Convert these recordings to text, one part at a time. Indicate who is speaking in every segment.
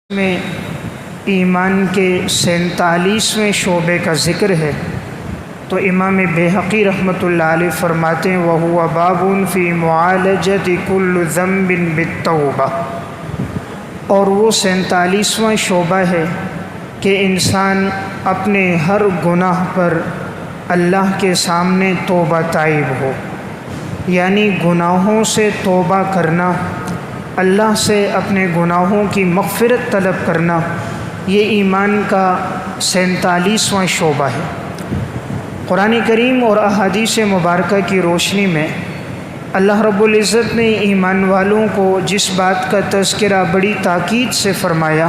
Speaker 1: میں ایمان کے 47ویں شعبے کا ذکر ہے تو امام بہقی رحمۃ اللہ علیہ فرماتے ہیں وَهُوَ بَابٌ فِي مُعَالَجَةِ كُلِّ ذَنْبٍ بِالتَّوْبَةِ، اور وہ 47واں شعبہ ہے کہ انسان اپنے ہر گناہ پر اللہ کے سامنے توبہ طائب ہو، یعنی گناہوں سے توبہ کرنا، اللہ سے اپنے گناہوں کی مغفرت طلب کرنا، یہ ایمان کا 47واں شعبہ ہے۔ قرآن کریم اور احادیث مبارکہ کی روشنی میں اللہ رب العزت نے ایمان والوں کو جس بات کا تذکرہ بڑی تاکید سے فرمایا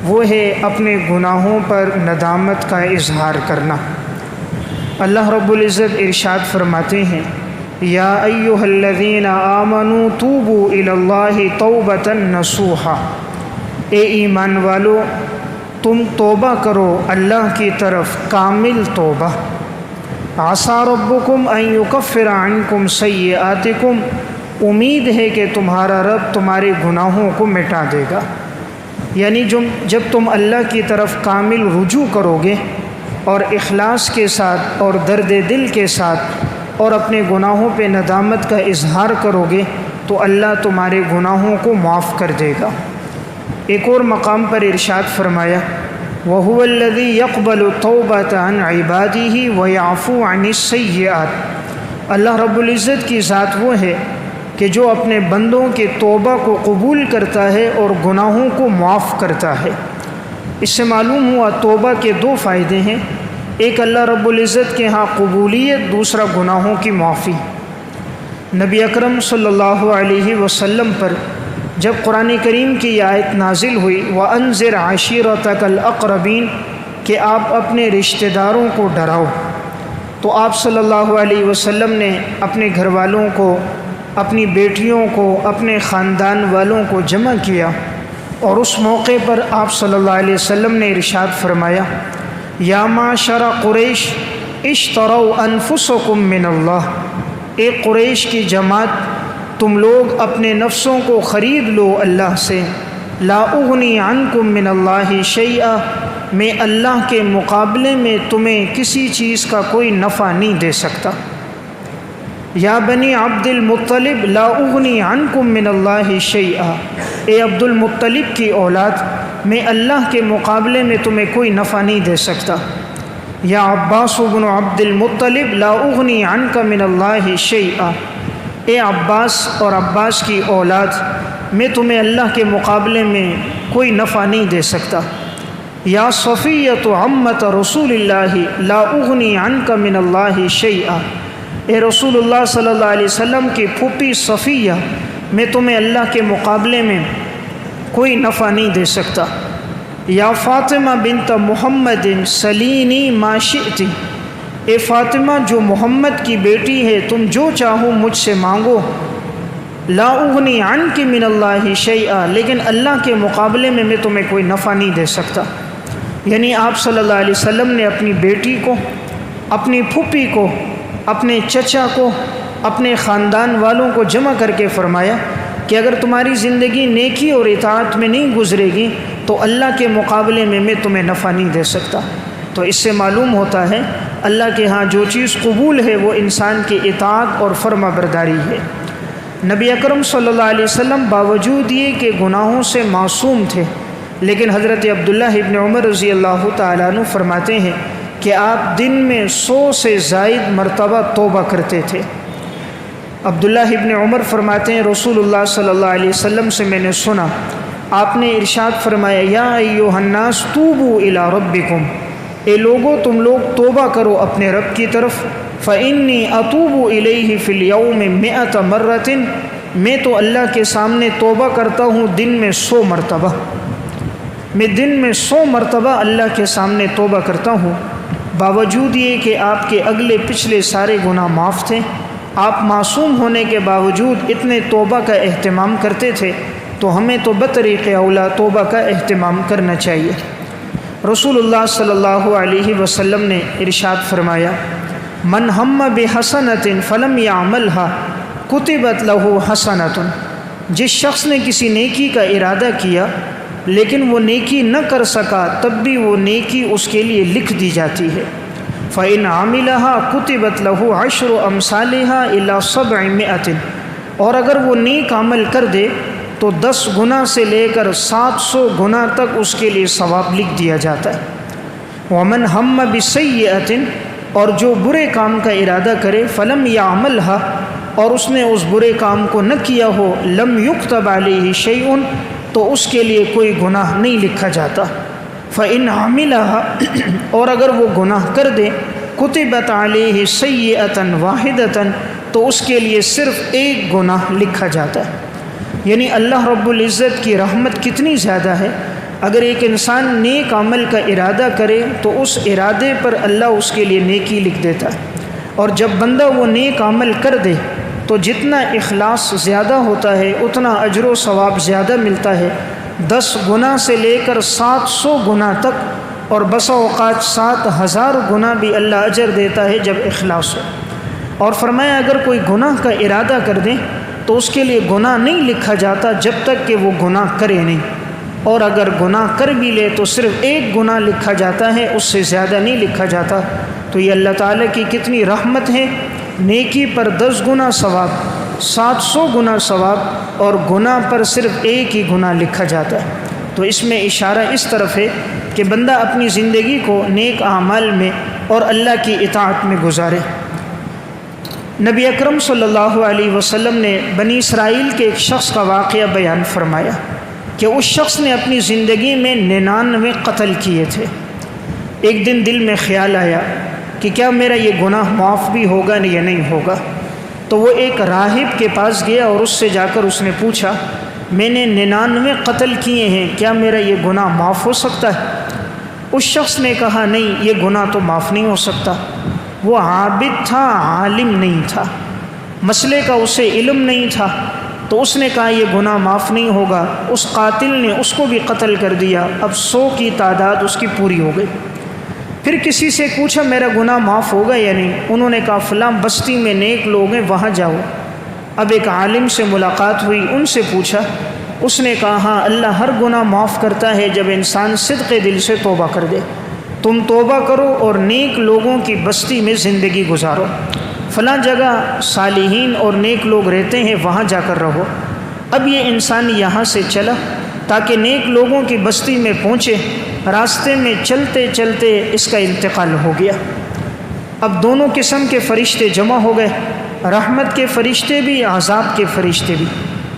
Speaker 1: وہ ہے اپنے گناہوں پر ندامت کا اظہار کرنا۔ اللہ رب العزت ارشاد فرماتے ہیں یا ایھا الذین آمنوا توبوا الی اللہ توبۃ نصوحا، اے ایمان والو تم توبہ کرو اللہ کی طرف کامل توبہ۔ عسیٰ ربکم ان یکفر عنکم سیئاتکم، امید ہے کہ تمہارا رب تمہارے گناہوں کو مٹا دے گا، یعنی جب تم اللہ کی طرف کامل رجوع کرو گے اور اخلاص کے ساتھ اور درد دل کے ساتھ اور اپنے گناہوں پہ ندامت کا اظہار کرو گے تو اللہ تمہارے گناہوں کو معاف کر دے گا۔ ایک اور مقام پر ارشاد فرمایا وَهُوَ الَّذِي يَقْبَلُ التَّوْبَةَ عَنْ عِبَادِهِ وَيَعْفُو عَنِ السَّيِّئَاتِ، اللہ رب العزت کی ذات وہ ہے کہ جو اپنے بندوں کے توبہ کو قبول کرتا ہے اور گناہوں کو معاف کرتا ہے۔ اس سے معلوم ہوا توبہ کے دو فائدے ہیں، ایک اللہ رب العزت کے ہاں قبولیت، دوسرا گناہوں کی معافی۔ نبی اکرم صلی اللہ علیہ وسلم پر جب قرآن کریم کی یہ آیت نازل ہوئی وَأَنذِرْ عَشِيرَتَكَ الْأَقْرَبِينَ کہ آپ اپنے رشتہ داروں کو ڈراؤ، تو آپ صلی اللہ علیہ وسلم نے اپنے گھر والوں کو، اپنی بیٹیوں کو، اپنے خاندان والوں کو جمع کیا، اور اس موقع پر آپ صلی اللہ علیہ وسلم نے ارشاد فرمایا یا معشر قریش اشتروا انفسکم من اللہ، اے قریش کی جماعت تم لوگ اپنے نفسوں کو خرید لو اللہ سے، لا اغنی عنکم من اللہ شیئا، میں اللہ کے مقابلے میں تمہیں کسی چیز کا کوئی نفع نہیں دے سکتا۔ یا بنی عبد المطلب لا اغنی عنکم من اللہ شیئا، اے عبد المطلب کی اولاد میں اللہ کے مقابلے میں تمہیں کوئی نفع نہیں دے سکتا۔ یا عباس بن عبد المطلب لا اغنی عنک من اللہ شیئا، اے عباس اور عباس کی اولاد میں تمہیں اللہ کے مقابلے میں کوئی نفع نہیں دے سکتا۔ یا صفیۃ عمۃ رسول اللہ لا اغنی عنک من اللہ شیئا، اے رسول اللہ صلی اللہ علیہ وسلم کی پھوپھی صفیہ میں تمہیں اللہ کے مقابلے میں کوئی نفع نہیں دے سکتا۔ یا فاطمہ بنت محمد سلینی ما شئتی، اے فاطمہ جو محمد کی بیٹی ہے تم جو چاہو مجھ سے مانگو، لا اغنی عنک من اللہ شیئا، لیکن اللہ کے مقابلے میں تمہیں کوئی نفع نہیں دے سکتا۔ یعنی آپ صلی اللہ علیہ وسلم نے اپنی بیٹی کو، اپنی پھوپھی کو، اپنے چچا کو، اپنے خاندان والوں کو جمع کر کے فرمایا کہ اگر تمہاری زندگی نیکی اور اطاعت میں نہیں گزرے گی تو اللہ کے مقابلے میں تمہیں نفع نہیں دے سکتا۔ تو اس سے معلوم ہوتا ہے اللہ کے ہاں جو چیز قبول ہے وہ انسان کی اطاعت اور فرما برداری ہے۔ نبی اکرم صلی اللہ علیہ وسلم باوجود یہ کہ گناہوں سے معصوم تھے، لیکن حضرت عبداللہ ابن عمر رضی اللہ تعالیٰ عنہ فرماتے ہیں کہ آپ دن میں 100 سے زائد مرتبہ توبہ کرتے تھے۔ عبداللہ ابن عمر فرماتے ہیں رسول اللہ صلی اللہ علیہ وسلم سے میں نے سنا آپ نے ارشاد فرمایا یا ایھا الناس توبوا الی ربکم، اے لوگو تم لوگ توبہ کرو اپنے رب کی طرف، فإنی اتوب الیہ فی اليوم 100 مرۃ، میں تو اللہ کے سامنے توبہ کرتا ہوں دن میں 100 مرتبہ، میں دن میں 100 مرتبہ اللہ کے سامنے توبہ کرتا ہوں۔ باوجود یہ کہ آپ کے اگلے پچھلے سارے گناہ معاف تھے، آپ معصوم ہونے کے باوجود اتنے توبہ کا اہتمام کرتے تھے، تو ہمیں تو بطریق اولا توبہ کا اہتمام کرنا چاہیے۔ رسول اللہ صلی اللہ علیہ وسلم نے ارشاد فرمایا من ہم بحسنۃ فلم یعملها کتبت لہ حسنۃ، جس شخص نے کسی نیکی کا ارادہ کیا لیکن وہ نیکی نہ کر سکا تب بھی وہ نیکی اس کے لیے لکھ دی جاتی ہے۔ فَإِنْ عَمِلَهَا كُتِبَتْ لَهُ 10 أَمْثَالِهَا إِلَى 700، اور اگر وہ نیک عمل کر دے تو 10 گنا سے لے کر 700 گنا تک اس کے لیے ثواب لکھ دیا جاتا ہے۔ وَمَنْ هَمَّ بِسَيِّئَةٍ، اور جو برے کام کا ارادہ کرے، فَلَمْ يَعْمَلْهَا، اور اس نے اس برے کام کو نہ کیا ہو، لَمْ يُكْتَبْ عَلَيْهِ شَيْءٌ، تو اس کے لیے کوئی گناہ نہیں لکھا جاتا۔ فَإِنْ عَمِلَهَا، اور اگر وہ گناہ کر دے، كُتِبَتْ عَلَيْهِ سَيِّئَةً وَاحِدَةً، تو اس کے لیے صرف ایک گناہ لکھا جاتا ہے۔ یعنی اللہ رب العزت کی رحمت کتنی زیادہ ہے، اگر ایک انسان نیک عمل کا ارادہ کرے تو اس ارادے پر اللہ اس کے لیے نیکی لکھ دیتا ہے، اور جب بندہ وہ نیک عمل کر دے تو جتنا اخلاص زیادہ ہوتا ہے اتنا اجر و ثواب زیادہ ملتا ہے، 10 گنا سے لے کر 700 گنا تک، اور بسا اوقات 7000 گنا بھی اللہ اجر دیتا ہے جب اخلاص ہو۔ اور فرمایا اگر کوئی گناہ کا ارادہ کر دے تو اس کے لیے گناہ نہیں لکھا جاتا جب تک کہ وہ گناہ کرے نہیں، اور اگر گناہ کر بھی لے تو صرف ایک گناہ لکھا جاتا ہے، اس سے زیادہ نہیں لکھا جاتا۔ تو یہ اللہ تعالیٰ کی کتنی رحمت ہے، نیکی پر 10 گنا ثواب، 700 گنا ثواب، اور گناہ پر صرف ایک ہی گناہ لکھا جاتا ہے۔ تو اس میں اشارہ اس طرف ہے کہ بندہ اپنی زندگی کو نیک اعمال میں اور اللہ کی اطاعت میں گزارے۔ نبی اکرم صلی اللہ علیہ وسلم نے بنی اسرائیل کے ایک شخص کا واقعہ بیان فرمایا کہ اس شخص نے اپنی زندگی میں 99 قتل کیے تھے۔ ایک دن دل میں خیال آیا کہ کیا میرا یہ گناہ معاف بھی ہوگا یا نہیں ہوگا، تو وہ ایک راہب کے پاس گیا اور اس سے جا کر اس نے پوچھا میں نے 99 قتل کیے ہیں، کیا میرا یہ گناہ معاف ہو سکتا ہے؟ اس شخص نے کہا نہیں، یہ گناہ تو معاف نہیں ہو سکتا۔ وہ عابد تھا، عالم نہیں تھا، مسئلے کا اسے علم نہیں تھا، تو اس نے کہا یہ گناہ معاف نہیں ہوگا۔ اس قاتل نے اس کو بھی قتل کر دیا، اب 100 کی تعداد اس کی پوری ہو گئی۔ پھر کسی سے پوچھا میرا گناہ معاف ہوگا یا نہیں؟ انہوں نے کہا فلاں بستی میں نیک لوگ ہیں، وہاں جاؤ۔ اب ایک عالم سے ملاقات ہوئی، ان سے پوچھا، اس نے کہا ہاں اللہ ہر گناہ معاف کرتا ہے جب انسان صدق دل سے توبہ کر دے۔ تم توبہ کرو اور نیک لوگوں کی بستی میں زندگی گزارو، فلاں جگہ صالحین اور نیک لوگ رہتے ہیں، وہاں جا کر رہو۔ اب یہ انسان یہاں سے چلا تاکہ نیک لوگوں کی بستی میں پہنچے، راستے میں چلتے چلتے اس کا انتقال ہو گیا۔ اب دونوں قسم کے فرشتے جمع ہو گئے، رحمت کے فرشتے بھی، عذاب کے فرشتے بھی۔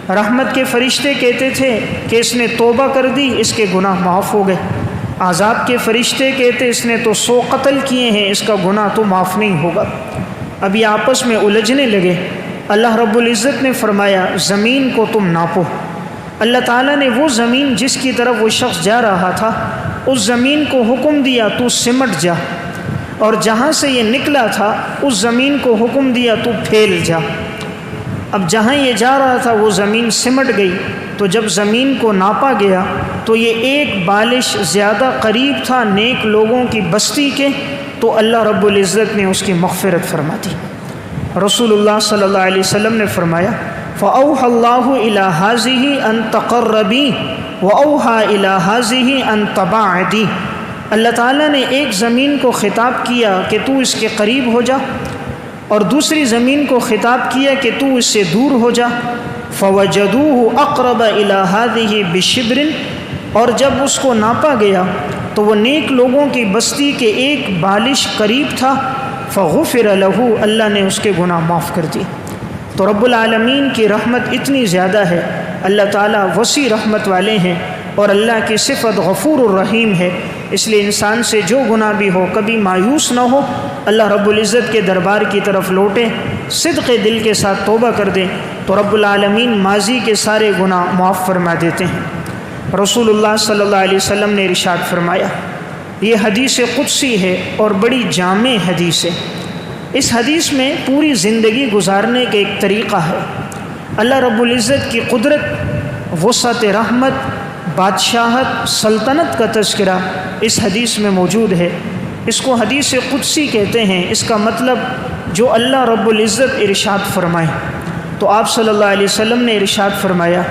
Speaker 1: رحمت کے فرشتے کہتے تھے کہ اس نے توبہ کر دی، اس کے گناہ معاف ہو گئے۔ عذاب کے فرشتے کہتے اس نے تو 100 قتل کیے ہیں، اس کا گناہ تو معاف نہیں ہوگا۔ اب یہ آپس میں الجھنے لگے۔ اللہ رب العزت نے فرمایا زمین کو تم ناپو۔ اللہ تعالیٰ نے وہ زمین جس کی طرف وہ شخص جا رہا تھا، اس زمین کو حکم دیا تو سمٹ جا، اور جہاں سے یہ نکلا تھا اس زمین کو حکم دیا تو پھیل جا۔ اب جہاں یہ جا رہا تھا وہ زمین سمٹ گئی، تو جب زمین کو ناپا گیا تو یہ ایک بالش زیادہ قریب تھا نیک لوگوں کی بستی کے، تو اللہ رب العزت نے اس کی مغفرت فرما دی۔ رسول اللہ صلی اللہ علیہ وسلم نے فرمایا فَأَوْحَى اللَّهُ إِلَى هَذِهِ أَن تَقَرَّبِي وَأَوْحَى إِلَى هَذِهِ أَن تَبَاعِدِي۔ اللہ تعالیٰ نے ایک زمین کو خطاب کیا کہ تو اس کے قریب ہو جا، اور دوسری زمین کو خطاب کیا کہ تو اس سے دور ہو جا۔ فَوَجَدُوهُ أَقْرَبَ إِلَى هَذِهِ بِشِبْرٍ، اور جب اس کو ناپا گیا تو وہ نیک لوگوں کی بستی کے ایک بالش قریب تھا۔ فَغُفِرَ لَهُ، اللہ نے اس کے گناہ معاف کر دی۔ تو رب العالمین کی رحمت اتنی زیادہ ہے، اللہ تعالیٰ وسیع رحمت والے ہیں، اور اللہ کی صفت غفور الرحیم ہے۔ اس لیے انسان سے جو گناہ بھی ہو کبھی مایوس نہ ہو، اللہ رب العزت کے دربار کی طرف لوٹیں، صدق دل کے ساتھ توبہ کر دیں، تو رب العالمین ماضی کے سارے گناہ معاف فرما دیتے ہیں۔ رسول اللہ صلی اللہ علیہ وسلم نے ارشاد فرمایا، یہ حدیث قدسی ہے اور بڑی جامع حدیث ہے۔ اس حدیث میں پوری زندگی گزارنے کا ایک طریقہ ہے۔ اللہ رب العزت کی قدرت، وسعت رحمت، بادشاہت، سلطنت کا تذکرہ اس حدیث میں موجود ہے۔ اس کو حدیث قدسی کہتے ہیں۔ اس کا مطلب جو اللہ رب العزت ارشاد فرمائے۔ تو آپ صلی اللہ علیہ وسلم نے ارشاد فرمایا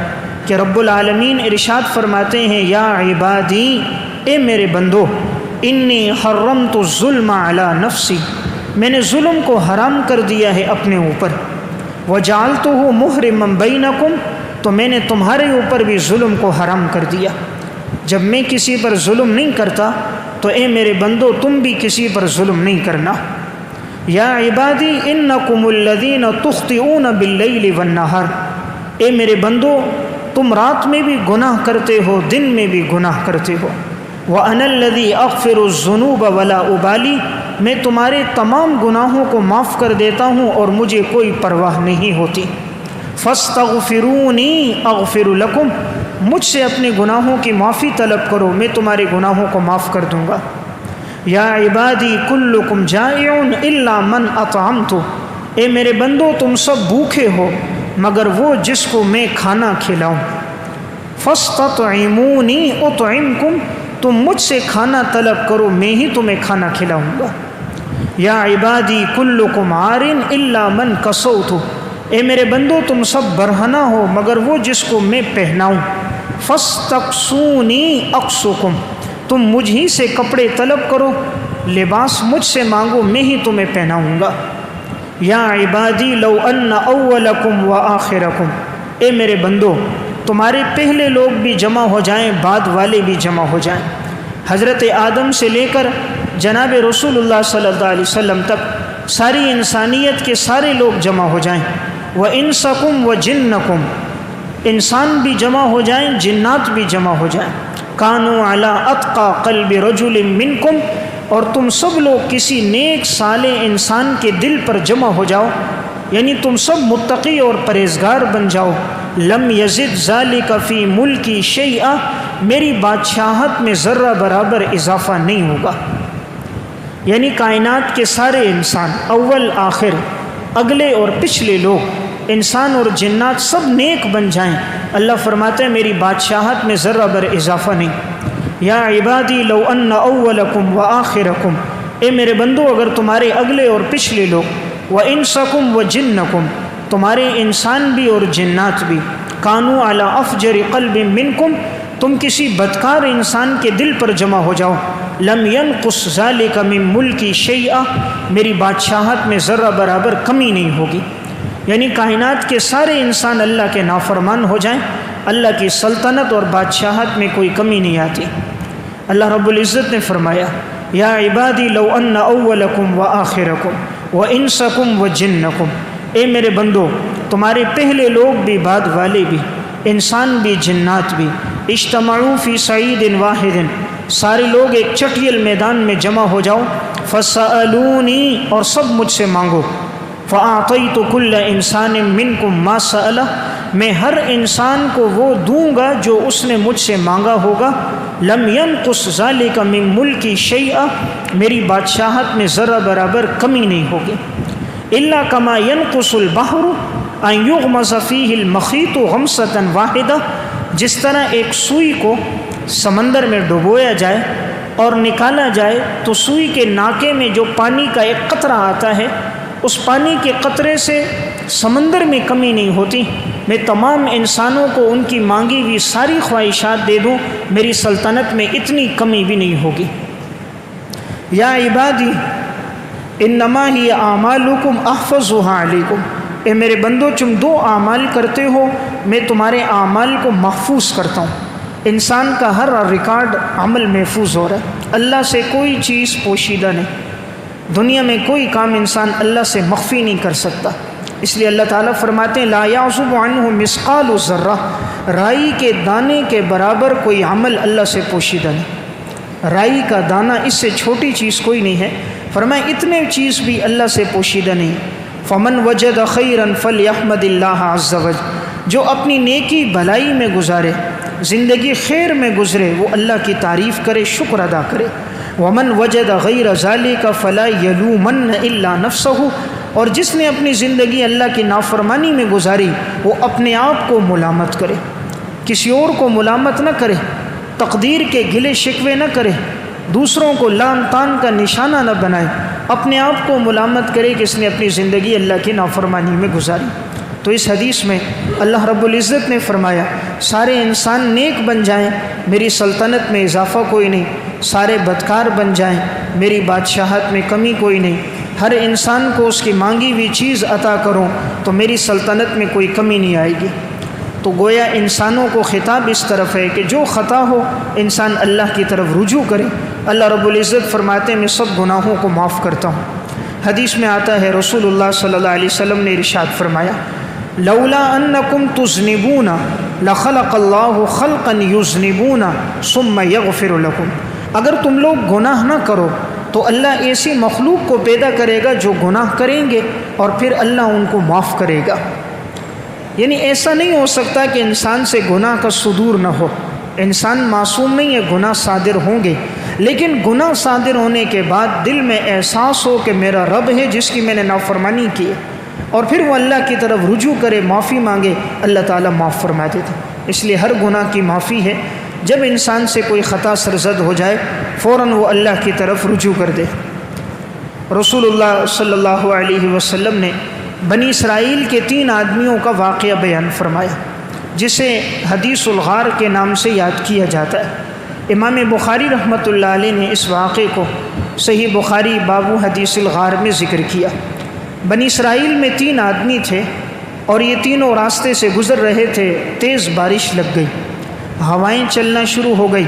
Speaker 1: کہ رب العالمین ارشاد فرماتے ہیں یا عبادی، اے میرے بندو، انی حرمت الظلم علی نفسی، میں نے ظلم کو حرام کر دیا ہے اپنے اوپر، وجعلتہ محرما بینکم، تو میں نے تمہارے اوپر بھی ظلم کو حرام کر دیا۔ جب میں کسی پر ظلم نہیں کرتا تو اے میرے بندو تم بھی کسی پر ظلم نہیں کرنا۔ یا عبادی انکم الذین تخطئون باللیل والنہار، اے میرے بندو تم رات میں بھی گناہ کرتے ہو، دن میں بھی گناہ کرتے ہو۔ وَأَنَا الَّذِي أَغْفِرُ الذُّنُوبَ وَلَا أُبَالِي، میں تمہارے تمام گناہوں کو معاف کر دیتا ہوں اور مجھے کوئی پرواہ نہیں ہوتی۔ فَاسْتَغْفِرُونِي أَغْفِرُ لَكُمْ، مجھ سے اپنے گناہوں کی معافی طلب کرو، میں تمہارے گناہوں کو معاف کر دوں گا۔ یا عبادی کلکم جائع الا من اطعمت، اے میرے بندو تم سب بھوکے ہو مگر وہ جس کو میں کھانا کھلاؤں۔ فاستطعمونی اطعمکم، تم مجھ سے کھانا طلب کرو، میں ہی تمہیں کھانا کھلاؤں گا۔ یا عبادی کلکم عار الا من کسوت، اے میرے بندو تم سب برہنہ ہو مگر وہ جس کو میں پہناؤں۔ فاستقسونی اقسکم، تم مجھ ہی سے کپڑے طلب کرو، لباس مجھ سے مانگو، میں ہی تمہیں پہناؤں گا۔ یا عبادی لو ان اولکم وآخرکم، اے میرے بندو تمہارے پہلے لوگ بھی جمع ہو جائیں، بعد والے بھی جمع ہو جائیں، حضرت آدم سے لے کر جناب رسول اللہ صلی اللہ علیہ وسلم تک ساری انسانیت کے سارے لوگ جمع ہو جائیں، وَإِنسَكُمْ وَجِنَّكُمْ، انسان بھی جمع ہو جائیں، جنات بھی جمع ہو جائیں، کانوا علی اتقى قلب رجل منکم، اور تم سب لوگ کسی نیک صالح انسان کے دل پر جمع ہو جاؤ، یعنی تم سب متقی اور پرہیزگار بن جاؤ، لم یزد ذلک فی ملکی شیئا، میری بادشاہت میں ذرہ برابر اضافہ نہیں ہوگا۔ یعنی کائنات کے سارے انسان، اول آخر، اگلے اور پچھلے لوگ، انسان اور جنات سب نیک بن جائیں، اللہ فرماتے ہیں میری بادشاہت میں ذرہ بر اضافہ نہیں۔ یا عبادی لو ان اولکم وآخرکم، اے میرے بندو اگر تمہارے اگلے اور پچھلے لوگ، وانسکم وجنکم، تمہارے انسان بھی اور جنات بھی، کانوا علی افجر قلب منکم، تم کسی بدکار انسان کے دل پر جمع ہو جاؤ، لم ینقص ذلک من ملکی شیئا، میری بادشاہت میں ذرہ برابر کمی نہیں ہوگی۔ یعنی کائنات کے سارے انسان اللہ کے نافرمان ہو جائیں، اللہ کی سلطنت اور بادشاہت میں کوئی کمی نہیں آتی۔ اللہ رب العزت نے فرمایا یا عبادی لو ان اولکم وآخرکم وانسکم وجنکم، اے میرے بندو تمہارے پہلے لوگ بھی بعد والے بھی، انسان بھی جنات بھی، اجتمعوا فی صعید واحد، سارے لوگ ایک چٹیل میدان میں جمع ہو جاؤ، فسألونی، اور سب مجھ سے مانگو، فأعطیت کل انسان منکم ما سألہ، میں ہر انسان کو وہ دوں گا جو اس نے مجھ سے مانگا ہوگا، لم ینقص ذلک من ملکی شیئا، میری بادشاہت میں ذرہ برابر کمی نہیں ہوگی، الا کما ینقص البحر ان یغمس فیہ المخیط غمسۃ واحدہ، جس طرح ایک سوئی کو سمندر میں ڈبویا جائے اور نکالا جائے تو سوئی کے ناکے میں جو پانی کا ایک قطرہ آتا ہے، اس پانی کے قطرے سے سمندر میں کمی نہیں ہوتی، میں تمام انسانوں کو ان کی مانگی ہوئی ساری خواہشات دے دوں، میری سلطنت میں اتنی کمی بھی نہیں ہوگی۔ یا عبادی انما ہی اعمالکم احفظها علیکم، اے میرے بندو تم دو اعمال کرتے ہو، میں تمہارے اعمال کو محفوظ کرتا ہوں۔ انسان کا ہر ریکارڈ عمل محفوظ ہو رہا ہے، اللہ سے کوئی چیز پوشیدہ نہیں، دنیا میں کوئی کام انسان اللہ سے مخفی نہیں کر سکتا، اس لیے اللہ تعالیٰ فرماتے ہیں لا یعزب عنہ مثقال ذرہ، رائی کے دانے کے برابر کوئی عمل اللہ سے پوشیدہ نہیں، رائی کا دانہ اس سے چھوٹی چیز کوئی نہیں ہے، فرمایا اتنے چیز بھی اللہ سے پوشیدہ نہیں۔ فمن وجد خیرا فلیحمد اللہ عز وجل، جو اپنی نیکی بھلائی میں گزارے، زندگی خیر میں گزرے، وہ اللہ کی تعریف کرے، شکر ادا کرے۔ ومن وجد غیر ذلک فلا یلومن الا نفسہ، اور جس نے اپنی زندگی اللہ کی نافرمانی میں گزاری وہ اپنے آپ کو ملامت کرے، کسی اور کو ملامت نہ کرے، تقدیر کے گلے شکوے نہ کرے، دوسروں کو لعن طعن کا نشانہ نہ بنائے، اپنے آپ کو ملامت کرے کہ اس نے اپنی زندگی اللہ کی نافرمانی میں گزاری۔ تو اس حدیث میں اللہ رب العزت نے فرمایا سارے انسان نیک بن جائیں میری سلطنت میں اضافہ کوئی نہیں، سارے بدکار بن جائیں میری بادشاہت میں کمی کوئی نہیں، ہر انسان کو اس کی مانگی ہوئی چیز عطا کروں تو میری سلطنت میں کوئی کمی نہیں آئے گی۔ تو گویا انسانوں کو خطاب اس طرف ہے کہ جو خطا ہو انسان اللہ کی طرف رجوع کرے۔ اللہ رب العزت فرماتے ہیں میں سب گناہوں کو معاف کرتا ہوں۔ حدیث میں آتا ہے رسول اللہ صلی اللہ علیہ وسلم نے ارشاد فرمایا لولا انکم تذنبون لخلق اللہ خلقا یذنبون ثم یغفر لکم، اگر تم لوگ گناہ نہ کرو تو اللہ ایسی مخلوق کو پیدا کرے گا جو گناہ کریں گے اور پھر اللہ ان کو معاف کرے گا۔ یعنی ایسا نہیں ہو سکتا کہ انسان سے گناہ کا صدور نہ ہو، انسان معصوم نہیں ہے، گناہ صادر ہوں گے، لیکن گناہ صادر ہونے کے بعد دل میں احساس ہو کہ میرا رب ہے جس کی میں نے نافرمانی کی ہے، اور پھر وہ اللہ کی طرف رجوع کرے، معافی مانگے، اللہ تعالیٰ معاف فرما دیتا۔ اس لیے ہر گناہ کی معافی ہے۔ جب انسان سے کوئی خطا سرزد ہو جائے فوراً وہ اللہ کی طرف رجوع کر دے۔ رسول اللہ صلی اللہ علیہ وسلم نے بنی اسرائیل کے 3 آدمیوں کا واقعہ بیان فرمایا جسے حدیث الغار کے نام سے یاد کیا جاتا ہے۔ امام بخاری رحمۃ اللہ علیہ نے اس واقعے کو صحیح بخاری باب حدیث الغار میں ذکر کیا۔ بنی اسرائیل میں 3 آدمی تھے اور یہ تینوں راستے سے گزر رہے تھے، تیز بارش لگ گئی، ہوائیں چلنا شروع ہو گئی۔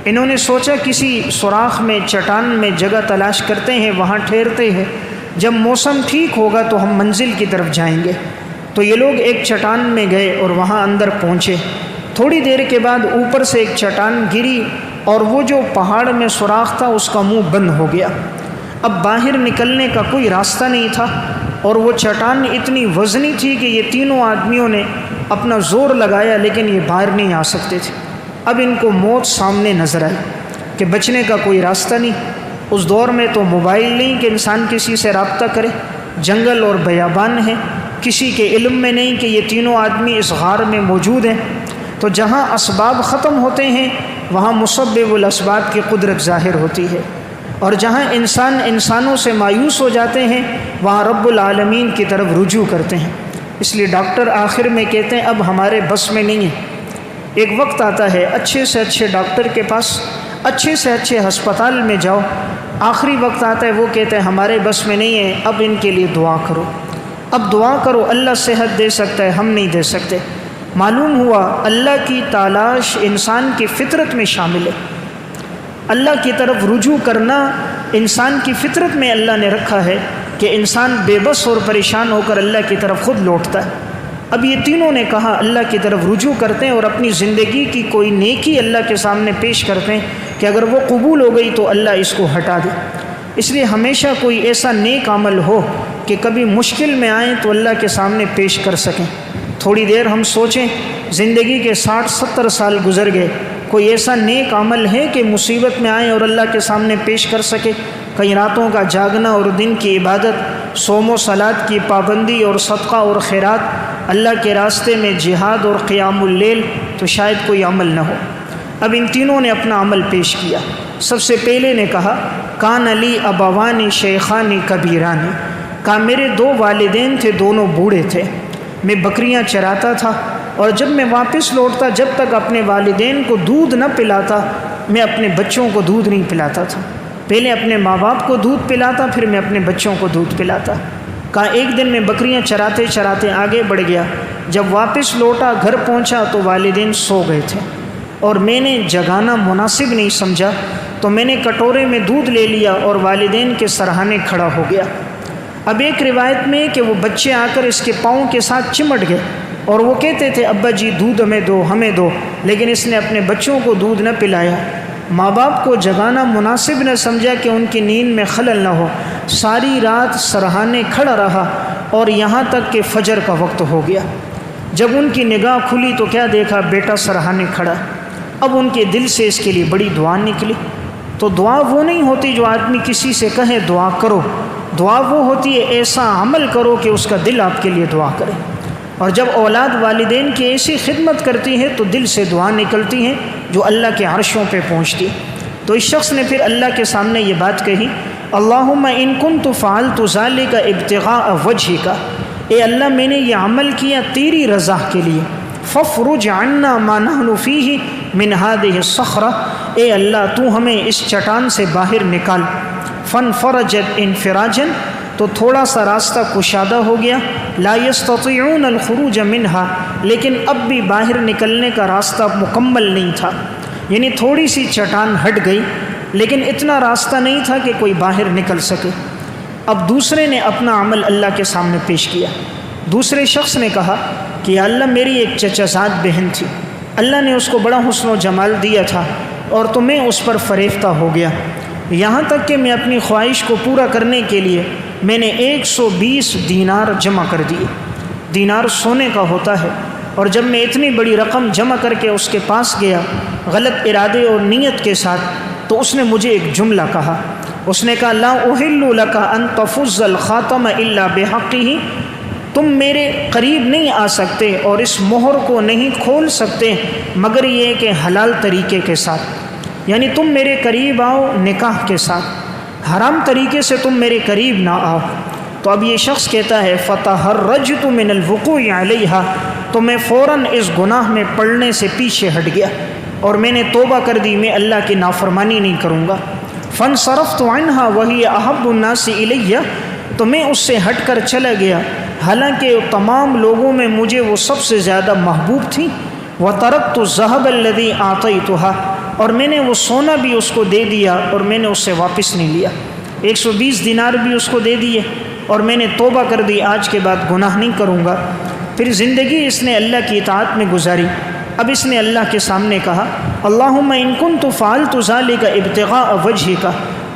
Speaker 1: انہوں نے سوچا کسی سوراخ میں چٹان میں جگہ تلاش کرتے ہیں، وہاں ٹھہرتے ہیں، جب موسم ٹھیک ہوگا تو ہم منزل کی طرف جائیں گے۔ تو یہ لوگ ایک چٹان میں گئے اور وہاں اندر پہنچے۔ تھوڑی دیر کے بعد اوپر سے ایک چٹان گری اور وہ جو پہاڑ میں سوراخ تھا اس کا منہ بند ہو گیا۔ اب باہر نکلنے کا کوئی راستہ نہیں تھا، اور وہ چٹان اتنی وزنی تھی کہ یہ تینوں آدمیوں نے اپنا زور لگایا لیکن یہ باہر نہیں آ سکتے تھے۔ اب ان کو موت سامنے نظر آئی کہ بچنے کا کوئی راستہ نہیں۔ اس دور میں تو موبائل نہیں کہ انسان کسی سے رابطہ کرے، جنگل اور بیابان ہے، کسی کے علم میں نہیں کہ یہ تینوں آدمی اس غار میں موجود ہیں۔ تو جہاں اسباب ختم ہوتے ہیں وہاں مسبب الاسباب کی قدرت ظاہر ہوتی ہے، اور جہاں انسان انسانوں سے مایوس ہو جاتے ہیں وہاں رب العالمین کی طرف رجوع کرتے ہیں۔ اس لیے ڈاکٹر آخر میں کہتے ہیں اب ہمارے بس میں نہیں ہے۔ ایک وقت آتا ہے اچھے سے اچھے ڈاکٹر کے پاس، اچھے سے اچھے ہسپتال میں جاؤ، آخری وقت آتا ہے وہ کہتے ہیں ہمارے بس میں نہیں ہے، اب ان کے لیے دعا کرو، اب دعا کرو، اللہ صحت دے سکتا ہے، ہم نہیں دے سکتے۔ معلوم ہوا اللہ کی تلاش انسان کی فطرت میں شامل ہے، اللہ کی طرف رجوع کرنا انسان کی فطرت میں اللہ نے رکھا ہے کہ انسان بے بس اور پریشان ہو کر اللہ کی طرف خود لوٹتا ہے۔ اب یہ تینوں نے کہا اللہ کی طرف رجوع کرتے ہیں اور اپنی زندگی کی کوئی نیکی اللہ کے سامنے پیش کرتے ہیں کہ اگر وہ قبول ہو گئی تو اللہ اس کو ہٹا دے۔ اس لیے ہمیشہ کوئی ایسا نیک عمل ہو کہ کبھی مشکل میں آئیں تو اللہ کے سامنے پیش کر سکیں۔ تھوڑی دیر ہم سوچیں، زندگی کے 60-70 سال گزر گئے، کوئی ایسا نیک عمل ہے کہ مصیبت میں آئیں اور اللہ کے سامنے پیش کر سکے؟ کئی راتوں کا جاگنا اور دن کی عبادت، صوم و صلات کی پابندی اور صدقہ اور خیرات، اللہ کے راستے میں جہاد اور قیام اللیل، تو شاید کوئی عمل نہ ہو۔ اب ان تینوں نے اپنا عمل پیش کیا۔ سب سے پہلے نے کہا کان علی ابوانی شیخانی کبیرانی، کہا میرے 2 والدین تھے، دونوں بوڑھے تھے، میں بکریاں چراتا تھا اور جب میں واپس لوٹتا جب تک اپنے والدین کو دودھ نہ پلاتا میں اپنے بچوں کو دودھ نہیں پلاتا تھا، پہلے اپنے ماں باپ کو دودھ پلاتا پھر میں اپنے بچوں کو دودھ پلاتا۔ کہا ایک دن میں بکریاں چراتے چراتے آگے بڑھ گیا، جب واپس لوٹا گھر پہنچا تو والدین سو گئے تھے اور میں نے جگانا مناسب نہیں سمجھا تو میں نے کٹورے میں دودھ لے لیا اور والدین کے سرہانے کھڑا ہو گیا۔ اب ایک روایت میں کہ وہ بچے آ کر اس کے پاؤں کے ساتھ چمٹ گئے اور وہ کہتے تھے ابا جی دودھ ہمیں دو ہمیں دو، لیکن اس نے اپنے بچوں کو دودھ نہ پلایا۔ ماں باپ کو جگانا مناسب نہ سمجھا کہ ان کی نیند میں خلل نہ ہو، ساری رات سرہانے کھڑا رہا اور یہاں تک کہ فجر کا وقت ہو گیا۔ جب ان کی نگاہ کھلی تو کیا دیکھا؟ بیٹا سرہانے کھڑا۔ اب ان کے دل سے اس کے لیے بڑی دعا نکلی۔ تو دعا وہ نہیں ہوتی جو آدمی کسی سے کہے دعا کرو، دعا وہ ہوتی ہے ایسا عمل کرو کہ اس کا دل آپ کے لیے دعا کرے۔ اور جب اولاد والدین کی ایسی خدمت کرتی ہے تو دل سے دعا نکلتی ہیں جو اللہ کے عرشوں پہ پہنچتی۔ تو اس شخص نے پھر اللہ کے سامنے یہ بات کہی، اللہم ان کنت فعلت ذلک ابتغاء وجہک، اے اللہ میں نے یہ عمل کیا تیری رضا کے لیے، فافرج عنا ما نحن فیہ من هذه الصخرة، اے اللہ تو ہمیں اس چٹان سے باہر نکال، فانفرجت انفراجا، تو تھوڑا سا راستہ کشادہ ہو گیا، لا یستطیعون الخروج منها، لیکن اب بھی باہر نکلنے کا راستہ مکمل نہیں تھا، یعنی تھوڑی سی چٹان ہٹ گئی لیکن اتنا راستہ نہیں تھا کہ کوئی باہر نکل سکے۔ اب دوسرے نے اپنا عمل اللہ کے سامنے پیش کیا۔ دوسرے شخص نے کہا کہ یا اللہ میری ایک چچا زاد بہن تھی، اللہ نے اس کو بڑا حسن و جمال دیا تھا اور تو میں اس پر فریفتہ ہو گیا، یہاں تک کہ میں اپنی خواہش کو پورا کرنے کے لیے میں نے 120 دینار جمع کر دیے۔ دینار سونے کا ہوتا ہے، اور جب میں اتنی بڑی رقم جمع کر کے اس کے پاس گیا غلط ارادے اور نیت کے ساتھ، تو اس نے مجھے ایک جملہ کہا، اس نے کہا لا احل لک ان تفض الخاتم الا بحقہ، تم میرے قریب نہیں آ سکتے اور اس مہر کو نہیں کھول سکتے مگر یہ کہ حلال طریقے کے ساتھ، یعنی تم میرے قریب آؤ نکاح کے ساتھ، حرام طریقے سے تم میرے قریب نہ آؤ۔ تو اب یہ شخص کہتا ہے فتحرجت من الوقوع علیہا، تو میں فوراً اس گناہ میں پڑنے سے پیچھے ہٹ گیا اور میں نے توبہ کر دی، میں اللہ کی نافرمانی نہیں کروں گا۔ فانصرفت عنہا وہی احب الناس الیہ، تو میں اس سے ہٹ کر چلا گیا حالانکہ تمام لوگوں میں مجھے وہ سب سے زیادہ محبوب تھی۔ وترکت الذهب الذی اعطیتها، اور میں نے وہ سونا بھی اس کو دے دیا اور میں نے اس سے واپس نہیں لیا، 120 دینار بھی اس کو دے دیے اور میں نے توبہ کر دی، آج کے بعد گناہ نہیں کروں گا۔ پھر زندگی اس نے اللہ کی اطاعت میں گزاری۔ اب اس نے اللہ کے سامنے کہا اللہم ان کنت فعلت ذلک ابتغاء وجہک،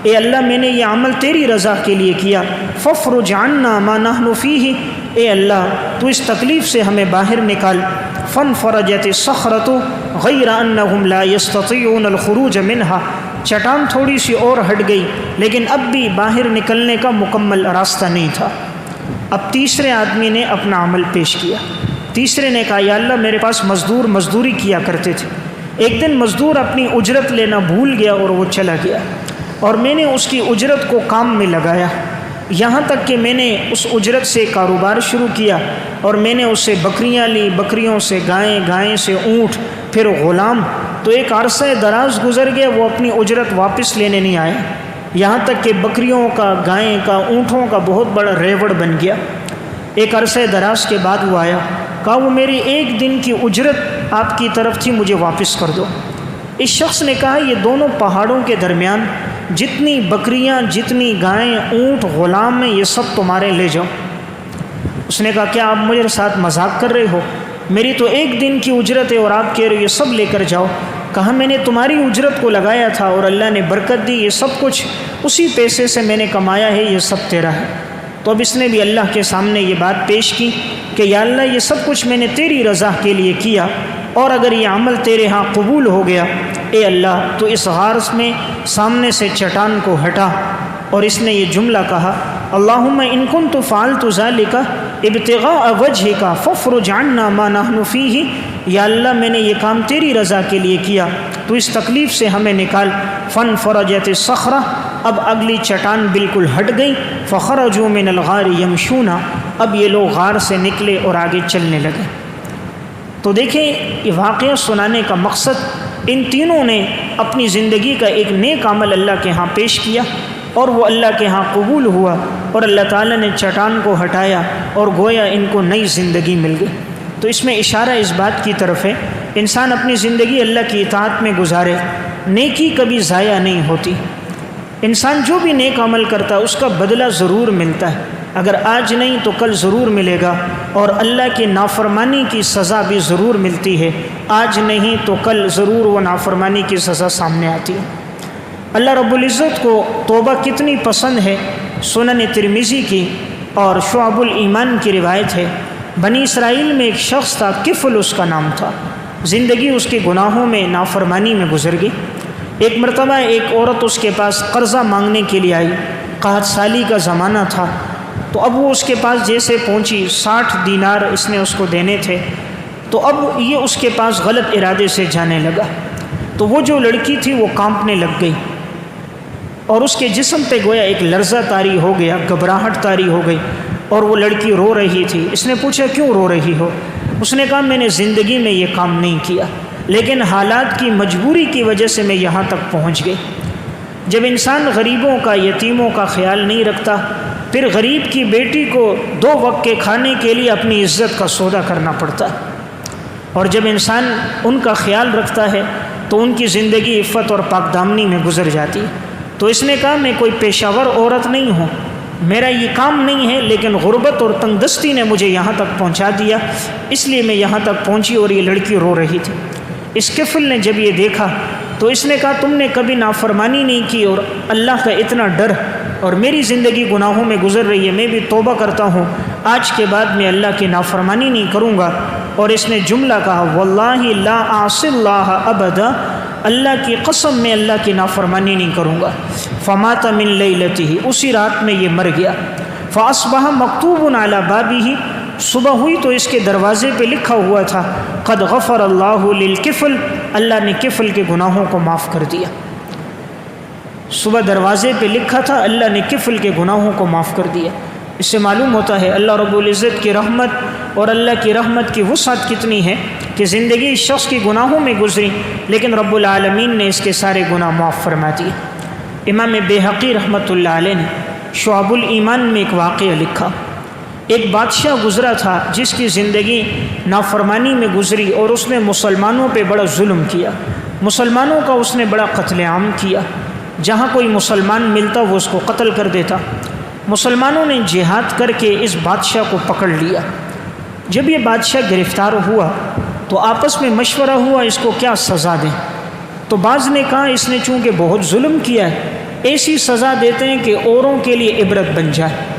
Speaker 1: اے اللہ میں نے یہ عمل تیری رضا کے لیے کیا، فافرج عنا ما نحن فیہ، اے اللہ تو اس تکلیف سے ہمیں باہر نکال۔ فانفرجت الصخرة غیر انہم لا یستطیعون الخروج منها، چٹان تھوڑی سی اور ہٹ گئی لیکن اب بھی باہر نکلنے کا مکمل راستہ نہیں تھا۔ اب تیسرے آدمی نے اپنا عمل پیش کیا۔ تیسرے نے کہا یا اللہ میرے پاس مزدور مزدوری کیا کرتے تھے، ایک دن مزدور اپنی اجرت لینا بھول گیا اور وہ چلا گیا، اور میں نے اس کی اجرت کو کام میں لگایا، یہاں تک کہ میں نے اس اجرت سے کاروبار شروع کیا اور میں نے اس سے بکریاں لی، بکریوں سے گائیں، گائیں سے اونٹ، پھر غلام، تو ایک عرصہ دراز گزر گیا وہ اپنی اجرت واپس لینے نہیں آیا، یہاں تک کہ بکریوں کا، گائیں کا، اونٹوں کا بہت بڑا ریوڑ بن گیا۔ ایک عرصہ دراز کے بعد وہ آیا، کہا وہ میری ایک دن کی اجرت آپ کی طرف تھی، مجھے واپس کر دو۔ اس شخص نے کہا یہ دونوں پہاڑوں کے درمیان جتنی بکریاں، جتنی گائیں، اونٹ، غلام ہیں، یہ سب تمہارے، لے جاؤ۔ اس نے کہا کیا آپ میرے ساتھ مذاق کر رہے ہو؟ میری تو ایک دن کی اجرت ہے اور آپ کہہ رہے ہو یہ سب لے کر جاؤ۔ کہا میں نے تمہاری اجرت کو لگایا تھا اور اللہ نے برکت دی، یہ سب کچھ اسی پیسے سے میں نے کمایا ہے، یہ سب تیرا ہے۔ تو اب اس نے بھی اللہ کے سامنے یہ بات پیش کی کہ یا اللہ یہ سب کچھ میں نے تیری رضا کے لیے کیا، اور اگر یہ عمل تیرے ہاں قبول ہو گیا اے اللہ تو اس غار میں سامنے سے چٹان کو ہٹا۔ اور اس نے یہ جملہ کہا اللہم ان کنت فعلت ذلک ابتغاء وجہک فافرج عنا ما نحن فیہ، یا اللہ میں نے یہ کام تیری رضا کے لیے کیا تو اس تکلیف سے ہمیں نکال۔ فانفرجت الصخرہ، اب اگلی چٹان بالکل ہٹ گئی۔ فخرجوا من الغار یمشون، اب یہ لوگ غار سے نکلے اور آگے چلنے لگے۔ تو دیکھیں یہ واقعہ سنانے کا مقصد، ان تینوں نے اپنی زندگی کا ایک نیک عمل اللہ کے ہاں پیش کیا اور وہ اللہ کے ہاں قبول ہوا، اور اللہ تعالیٰ نے چٹان کو ہٹایا اور گویا ان کو نئی زندگی مل گئی۔ تو اس میں اشارہ اس بات کی طرف ہے انسان اپنی زندگی اللہ کی اطاعت میں گزارے، نیکی کبھی ضائع نہیں ہوتی۔ انسان جو بھی نیک عمل کرتا ہے اس کا بدلہ ضرور ملتا ہے، اگر آج نہیں تو کل ضرور ملے گا، اور اللہ کی نافرمانی کی سزا بھی ضرور ملتی ہے، آج نہیں تو کل ضرور وہ نافرمانی کی سزا سامنے آتی ہے۔ اللہ رب العزت کو توبہ کتنی پسند ہے، سنن ترمذی کی اور شعب الایمان کی روایت ہے، بنی اسرائیل میں ایک شخص تھا، کفل اس کا نام تھا، زندگی اس کے گناہوں میں، نافرمانی میں گزر گئی۔ ایک مرتبہ ایک عورت اس کے پاس قرضہ مانگنے کے لیے آئی، قحط سالی کا زمانہ تھا، تو اب وہ اس کے پاس جیسے پہنچی 60 دینار اس نے اس کو دینے تھے، تو اب یہ اس کے پاس غلط ارادے سے جانے لگا، تو وہ جو لڑکی تھی وہ کانپنے لگ گئی اور اس کے جسم پہ گویا ایک لرزہ طاری ہو گیا، گھبراہٹ طاری ہو گئی، اور وہ لڑکی رو رہی تھی۔ اس نے پوچھا کیوں رو رہی ہو؟ اس نے کہا میں نے زندگی میں یہ کام نہیں کیا، لیکن حالات کی مجبوری کی وجہ سے میں یہاں تک پہنچ گئی۔ جب انسان غریبوں کا، یتیموں کا خیال نہیں رکھتا، پھر غریب کی بیٹی کو 2 وقت کے کھانے کے لیے اپنی عزت کا سودا کرنا پڑتا ہے، اور جب انسان ان کا خیال رکھتا ہے تو ان کی زندگی عفت اور پاک دامنی میں گزر جاتی ہے۔ تو اس نے کہا میں کوئی پیشہ ور عورت نہیں ہوں، میرا یہ کام نہیں ہے، لیکن غربت اور تنگ دستی نے مجھے یہاں تک پہنچا دیا، اس لیے میں یہاں تک پہنچی۔ اور یہ لڑکی رو رہی تھی۔ اس کفل نے جب یہ دیکھا تو اس نے کہا تم نے کبھی نافرمانی نہیں کی، اور اللہ کا اتنا ڈر، اور میری زندگی گناہوں میں گزر رہی ہے، میں بھی توبہ کرتا ہوں، آج کے بعد میں اللہ کی نافرمانی نہیں کروں گا۔ اور اس نے جملہ کہا واللہ لا اعصی اللہ ابدا، اللہ کی قسم میں اللہ کی نافرمانی نہیں کروں گا۔ فمات من لیلتہ، اسی رات میں یہ مر گیا۔ فاصبح مکتوب علی بابہ، صبح ہوئی تو اس کے دروازے پہ لکھا ہوا تھا قد غفر اللہ للکفل، اللہ نے کفل کے گناہوں کو معاف کر دیا۔ صبح دروازے پہ لکھا تھا اللہ نے کفل کے گناہوں کو معاف کر دیا۔ اس سے معلوم ہوتا ہے اللہ رب العزت کی رحمت اور اللہ کی رحمت کی وسعت کتنی ہے کہ زندگی اس شخص کی گناہوں میں گزری، لیکن رب العالمین نے اس کے سارے گناہ معاف فرما دیے۔ امام بیہقی رحمۃ اللہ علیہ نے شعب الایمان میں ایک واقعہ لکھا۔ ایک بادشاہ گزرا تھا جس کی زندگی نافرمانی میں گزری، اور اس نے مسلمانوں پہ بڑا ظلم کیا، مسلمانوں کا اس نے بڑا قتل عام کیا، جہاں کوئی مسلمان ملتا وہ اس کو قتل کر دیتا۔ مسلمانوں نے جہاد کر کے اس بادشاہ کو پکڑ لیا۔ جب یہ بادشاہ گرفتار ہوا تو آپس میں مشورہ ہوا اس کو کیا سزا دیں۔ تو بعض نے کہا اس نے چونکہ بہت ظلم کیا ہے، ایسی سزا دیتے ہیں کہ اوروں کے لیے عبرت بن جائے۔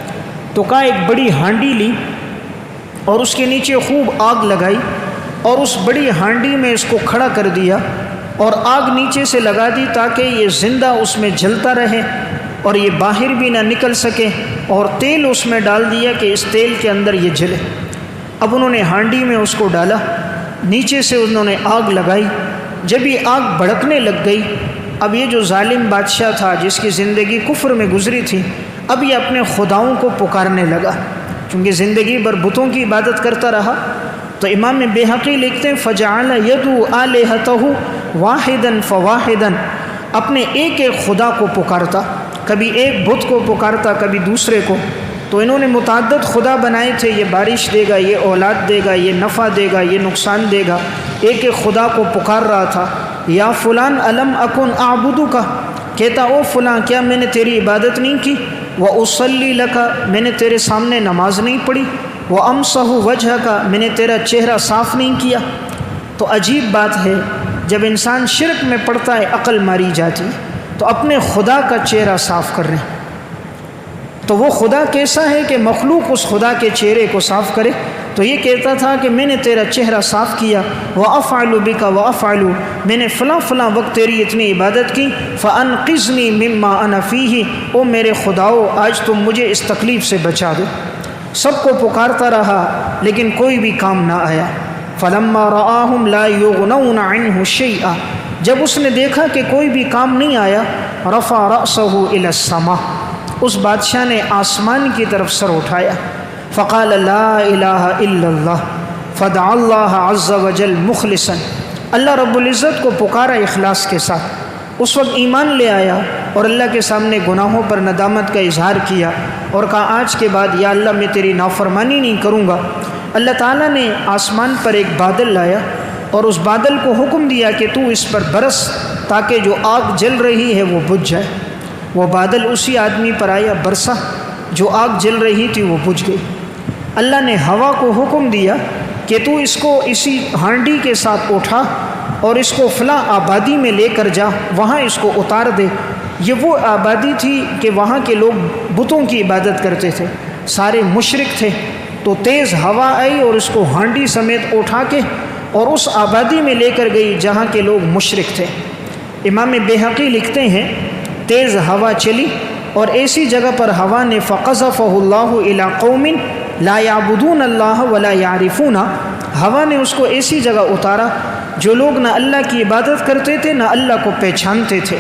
Speaker 1: تو کہا ایک بڑی ہانڈی لی اور اس کے نیچے خوب آگ لگائی، اور اس بڑی ہانڈی میں اس کو کھڑا کر دیا، اور آگ نیچے سے لگا دی تاکہ یہ زندہ اس میں جلتا رہے اور یہ باہر بھی نہ نکل سکے، اور تیل اس میں ڈال دیا کہ اس تیل کے اندر یہ جلے۔ اب انہوں نے ہانڈی میں اس کو ڈالا، نیچے سے انہوں نے آگ لگائی، جب یہ آگ بھڑکنے لگ گئی، اب یہ جو ظالم بادشاہ تھا جس کی زندگی کفر میں گزری تھی، اب یہ اپنے خداؤں کو پکارنے لگا، چونکہ زندگی بھر بتوں کی عبادت کرتا رہا۔ تو امام بیہقی لکھتے ہیں فجعل یدعو آلہتہ واحدا فواحدا، اپنے ایک ایک خدا کو پکارتا، کبھی ایک بت کو پکارتا کبھی دوسرے کو۔ تو انہوں نے متعدد خدا بنائے تھے، یہ بارش دے گا، یہ اولاد دے گا، یہ نفع دے گا، یہ نقصان دے گا، ایک ایک خدا کو پکار رہا تھا۔ یا فلان الم اکن اعبدک، کہتا او فلاں کیا میں نے تیری عبادت نہیں کی؟ وَأُصَلِّي لَكَ، میں نے تیرے سامنے نماز نہیں پڑھی؟ وَأَمْسَحُ وَجْهَكَ، میں نے تیرا چہرہ صاف نہیں کیا؟ تو عجیب بات ہے، جب انسان شرک میں پڑتا ہے عقل ماری جاتی، تو اپنے خدا کا چہرہ صاف کر رہے ہیں۔ تو وہ خدا کیسا ہے کہ مخلوق اس خدا کے چہرے کو صاف کرے؟ تو یہ کہتا تھا کہ میں نے تیرا چہرہ صاف کیا، وَأَفْعَلُ بِكَ وَأَفْعَلُ، میں نے فلاں فلاں وقت تیری اتنی عبادت کی، فَأَنْقِذْنِي مِمَّا أَنَا فِيهِ، او میرے خداؤ آج تم مجھے اس تکلیف سے بچا دو۔ سب کو پکارتا رہا لیکن کوئی بھی کام نہ آیا۔ فَلَمَّا رَآهُمْ لَا يُغْنَوْنَ عَنْهُ شَيْئًا، جب اس نے دیکھا کہ کوئی بھی کام نہیں آیا، رفع رأسه إلى السماء، اس بادشاہ نے آسمان کی طرف سر اٹھایا، فقال لا الہ الا اللہ، فدعا اللہ عز وجل مخلصا، اللہ رب العزت کو پکارا اخلاص کے ساتھ۔ اس وقت ایمان لے آیا اور اللہ کے سامنے گناہوں پر ندامت کا اظہار کیا، اور کہا آج کے بعد یا اللہ میں تیری نافرمانی نہیں کروں گا۔ اللہ تعالیٰ نے آسمان پر ایک بادل لایا اور اس بادل کو حکم دیا کہ تو اس پر برس تاکہ جو آگ جل رہی ہے وہ بجھ جائے۔ وہ بادل اسی آدمی پر آیا، برسا، جو آگ جل رہی تھی وہ بجھ گئی۔ اللہ نے ہوا کو حکم دیا کہ تو اس کو اسی ہانڈی کے ساتھ اٹھا اور اس کو فلاں آبادی میں لے کر جا، وہاں اس کو اتار دے۔ یہ وہ آبادی تھی کہ وہاں کے لوگ بتوں کی عبادت کرتے تھے، سارے مشرک تھے۔ تو تیز ہوا آئی اور اس کو ہانڈی سمیت اٹھا کے اور اس آبادی میں لے کر گئی جہاں کے لوگ مشرک تھے۔ امام بیہقی لکھتے ہیں تیز ہوا چلی اور ایسی جگہ پر ہوا نے فقذفہ اللہ الی قوم لا یعبدون اللہ ولا یعرفون، ہوا نے اس کو ایسی جگہ اتارا جو لوگ نہ اللہ کی عبادت کرتے تھے نہ اللہ کو پہچانتے تھے۔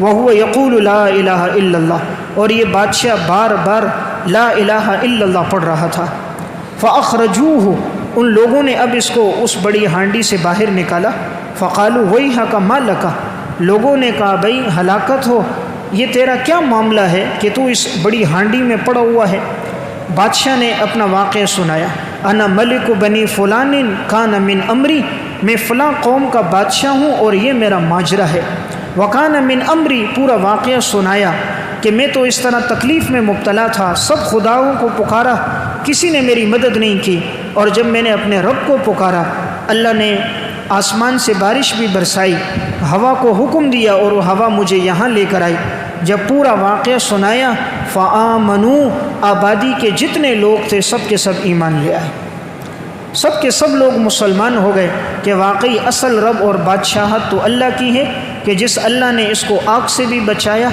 Speaker 1: وہو یقول لا الہ الا اللہ، اور یہ بادشاہ بار بار لا الہ الا اللہ پڑھ رہا تھا۔ فاخرجوہ، ان لوگوں نے اب اس کو اس بڑی ہانڈی سے باہر نکالا۔ فقالوا ویحک ما لک، لوگوں نے کہا بھائی ہلاکت ہو، یہ تیرا کیا معاملہ ہے کہ تو اس بڑی ہانڈی میں پڑا ہوا ہے؟ بادشاہ نے اپنا واقعہ سنایا، انا ملک بنی فلان کان من امری، میں فلاں قوم کا بادشاہ ہوں اور یہ میرا ماجرا ہے۔ وکان من امری، پورا واقعہ سنایا کہ میں تو اس طرح تکلیف میں مبتلا تھا، سب خداؤں کو پکارا، کسی نے میری مدد نہیں کی، اور جب میں نے اپنے رب کو پکارا اللہ نے آسمان سے بارش بھی برسائی، ہوا کو حکم دیا اور وہ ہوا مجھے یہاں لے کر آئی۔ جب پورا واقعہ سنایا فآمنوا، آبادی کے جتنے لوگ تھے سب کے سب ایمان لے آئے، سب کے سب لوگ مسلمان ہو گئے کہ واقعی اصل رب اور بادشاہت تو اللہ کی ہے، کہ جس اللہ نے اس کو آگ سے بھی بچایا